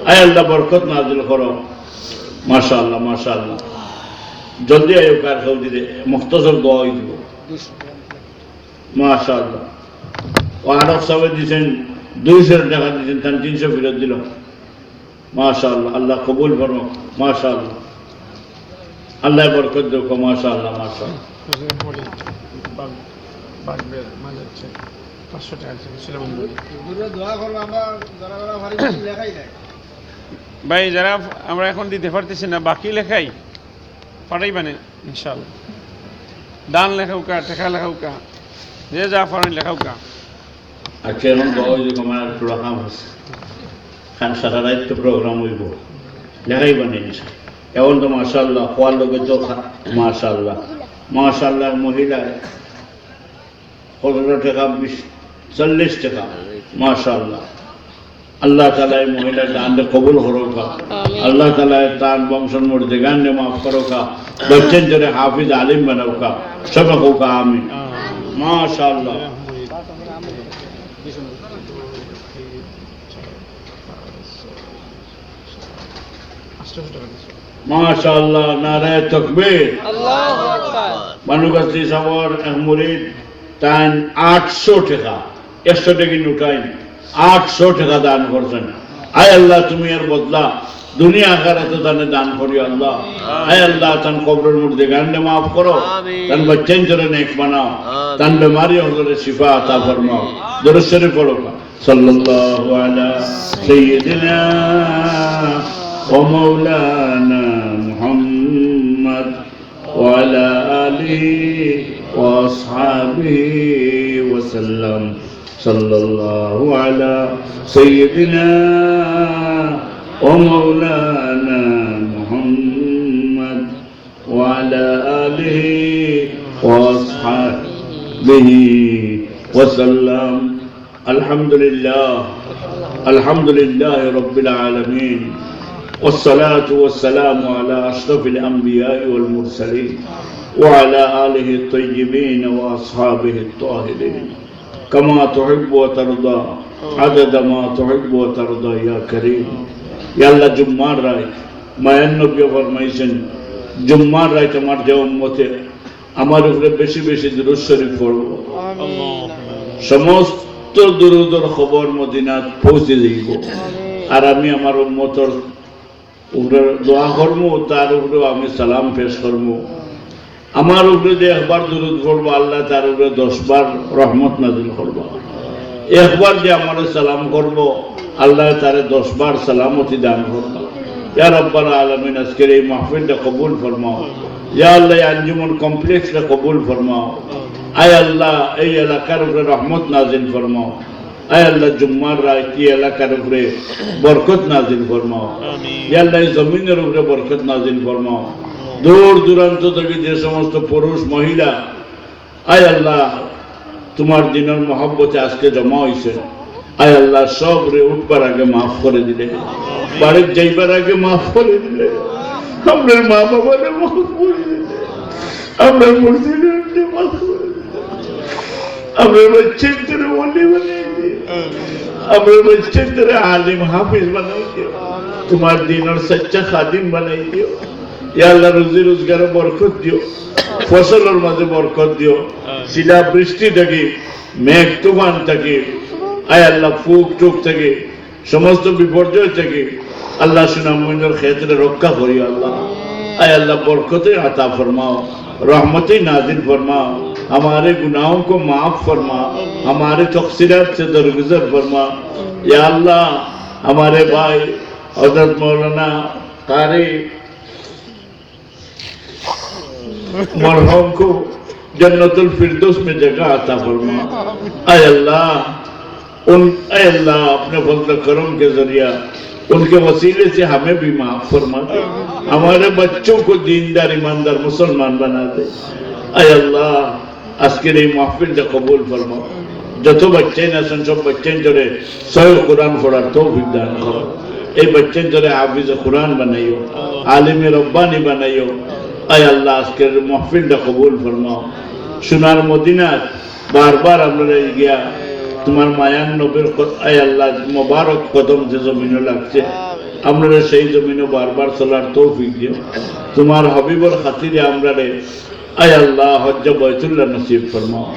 আয় আল্লাহ বরকত নাজিল করো মাশাআল্লাহ মাশাআল্লাহ জলদি আয়ো কার সৌদি রে মুখতাসর দোয়া হই দিব মাশাআল্লাহ ও আরব সাহেব দিয়েছেন 200 টাকা দিয়েছেন তার 300 ফেরত দিল মাশাআল্লাহ আল্লাহ কবুল করো মাশাআল্লাহ আল্লাহ বরকত দাও মাশাআল্লাহ মাশাআল্লাহ হুজুরের মুরিদ বাগবের মাঝে 500 টাকা ছিল ভাই যারা আমরা এখন দিতে পারতেছি না বাকি লেখাই পাঠাইবানে ইনশাআল্লাহ দান লেখাউকা টাকা লেখাউকা যে যা পারেন লেখাউকা আচ্ছা এখন দোয়া হই যে আমার একটু রাখাম আছে খান সারা রাত তো প্রোগ্রাম হইব লেখাই বানিয়েছে এখন তো মাশাআল্লাহ খোয়ার লোকে তো মাশাআল্লাহ মাশাআল্লাহ মহিলা 15 টাকা 40 টাকা মাশাআল্লাহ আল্লাহ তাআলা এই মহিলার দানকে কবুল করোকা আল্লাহ তাআলা তার বংশর মধ্যে গানে মাফ করোকা বচ্চন জরে হাফিজ আলিম বানাওকা সব কোকা আমিন মাশাআল্লাহ মাশাআল্লাহ নারে তাকবীর আল্লাহু আকবার মানুগস্তি সাবর মুরিদ তান 800 টাকা 100 টাকা উঠাই 800 টাকা দান করছেন আয় আল্লাহ তুমি এর বদলা দুনিয়া আখিরাতে তানে দান করিও আল্লাহ আয় আল্লাহ তান কবরের মধ্যে গান্ডে মাফ করো তান বচ্চন জরে নেক বানাও তান বিমারি হলে শিফা আতা ফরমাও দরুদ শরীফ পড়ো সাল্লাল্লাহু আলা সাইয়্যিদিনা ওয়া মাওলানা মুহাম্মদ وعلى آله وأصحابه وسلم صلى الله على سيدنا ومولانا محمد وعلى آله وأصحابه وسلم الحمد لله رب العالمين والصلاة والسلام على أشرف الأنبياء والمرسلين وعلى آله الطيبين وأصحابه الطاهرين كما تحب وترضى عدد ما تحب وترضى يا كريم يا الله جمعة راي ما النبي فرماইছেন জুম্মার রাতে আমার যে উম্মতে আমার উপরে বেশি বেশি দুরূদ শরীফ পড়ব সমস্ত দুরূদের খবর মদিনাত পৌঁছে দিব আর আমি আমার উম্মতের উপরে দোয়া করবো তার উপরে আমি সালাম পেশ করবো আমার উপরে যে একবার দুরূদ পড়বো আল্লাহ তার উপরে 10 বার রহমত নাযিল করবো একবার যে আমার সালাম করবো আল্লাহ তারে 10 বার সালামতি দান করবো ইয়া রাব্বাল আলামিন আজকের এই মাহফিলটা কবুল ফরমাও ইয়া আল্লাহ এই আঞ্জুমান কমপ্লেক্সটা কবুল ফরমাও আয় আল্লাহ এই এলাকার উপরে রহমত নাযিল ফরমাও আয় আল্লাহ জুম্মার রাত কি এলাকার উপরে বরকত নাযিল ফরমাও ইয়া আল্লাহ জমিনের উপরে বরকত নাযিল ফরমাও দূর দূরান্ত থেকে যে সমস্ত পুরুষ মহিলা আয় আল্লাহ তোমার দিনের মহব্বতে আজকে জমা হয়েছে আয় আল্লাহ সব রে উঠবার আগে মাফ করে দিলে বাড়ির যাইবার আগে মাফ করে দিলে আপনার মা বাবারে মাফ করে দিলে আপনার মসজিদের মাফ করে দিলে আপনার বাচ্চাদের ওলি বানিয়ে দিয়ে আপনার বাচ্চাদের আলিম হাফিজ বানাই দিও তোমার দিনের সচ্চা খাদিম বানাই দিও ইয়া আল্লাহ রুজি রোজগারে বরকত দিও ফসলের মাঝে বরকত দিও শিলা বৃষ্টি থেকে মেঘ তুফান থেকে আয় আল্লাহ ফুক টুক থেকে সমস্ত বিপর্যয় থেকে আল্লাহ সুনামুনের ক্ষেত্রে রক্ষা করি আল্লাহ আয় अल्लाह बरकतें अता फरमाओ, रहमतें नाजिल फरमाओ, हमारे गुनाहों को माफ फरमा, हमारे तक़सीरात से दरगुजर फरमा। या अल्लाह हमारे भाई हज़रत मौलाना कारी मरहूम को जन्नतुल फिरदौस में जगह अता फरमा। ऐ अल्लाह अपने फज़ल करम के जरिया उनके वसीले से हमें भी माफ फरमा दे, हमारे बच्चों को दीनदार ईमानदार मुसलमान बना दे। ऐ अल्लाह আজকের এই মাহফিলটা কবুল ফরমাও। যত বাচ্চাই আছেন সব বাচ্চাই ধরে সহি কোরআন পড়ার তৌফিক দান করো। এই বাচ্চাই ধরে হাফিজ কোরআন বানাইও, আলিমে রব্বানি বানাইও। আয় আল্লাহ আজকের মাহফিলটা কবুল ফরমাও। সোনার মদিনার বারবার আমরা গিয়া তোমার মায়ান নবীর আয় আল্লাহ মোবারক কদম যে জমিনে লাগছে আমরা সেই জমিনে বারবার চলার তৌফিক দিও। তোমার হবিবর খাতিরে আমরা আয় আল্লাহ হজ্জ বাইতুল্লাহ নসিব ফরমাও,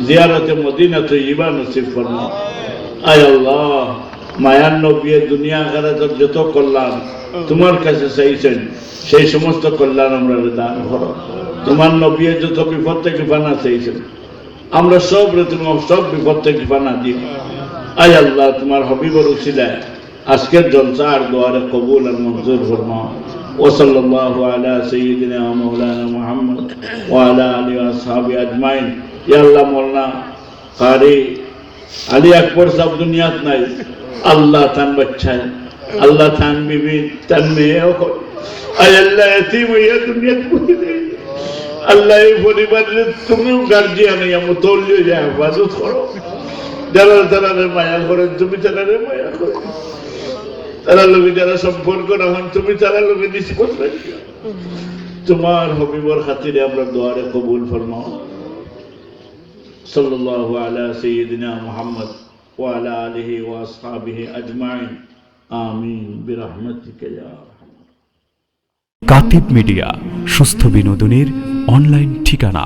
জিয়ারতে মদিনা তৈয়বা নসিব ফরমাও। আয় আল্লাহ মায়ান নবী দুনিয়া আখিরাতের যত কল্যাণ তোমার কাছে চাইছেন সেই সমস্ত কল্যাণ আমরা দান করো। তোমার নবী যত বিপদ থেকে পানা চাইছেন আমরা সব তোমার সব বিপদ থেকে পানা দিই। আয় আল্লাহ তোমার হবিবর উসিলায় আজকের জলসা আর দোয়ারে কবুল আর মঞ্জুর ফরমাও। وصلى الله على سيدنا مولانا محمد وعلى آله وأصحابه أجمعين। या अल्लाह मौलाना कारी अली अकबर सब दुनियात নাই, আল্লাহ তান बच्चा है, আল্লাহ তান बीबी तन में हो। आय अल्लाह यतीम ये दुनिया पूरी अल्लाह ये परिवार तुम गार्जियन या मुतौल्लियो या हिफाजत करो। যারা তারারে মায়া করেন তুমি তারারে মায়া করে, তারা লোকে যারা সম্পর্ক রাখেন তুমি তারা লোকে নিষ্পত রাখিও। তোমার হবিবর খাতিরে আমরা দোয়ারে কবুল ফরমাও। সাল্লাল্লাহু আলা সাইয়্যিদিনা মুহাম্মদ ওয়া আলা আলিহি ওয়া আসহাবিহি আজমাইন, আমিন বিরহমাতিকা ইয়া আরহাম। কাতিব মিডিয়া, সুস্থ বিনোদনের অনলাইন ঠিকানা।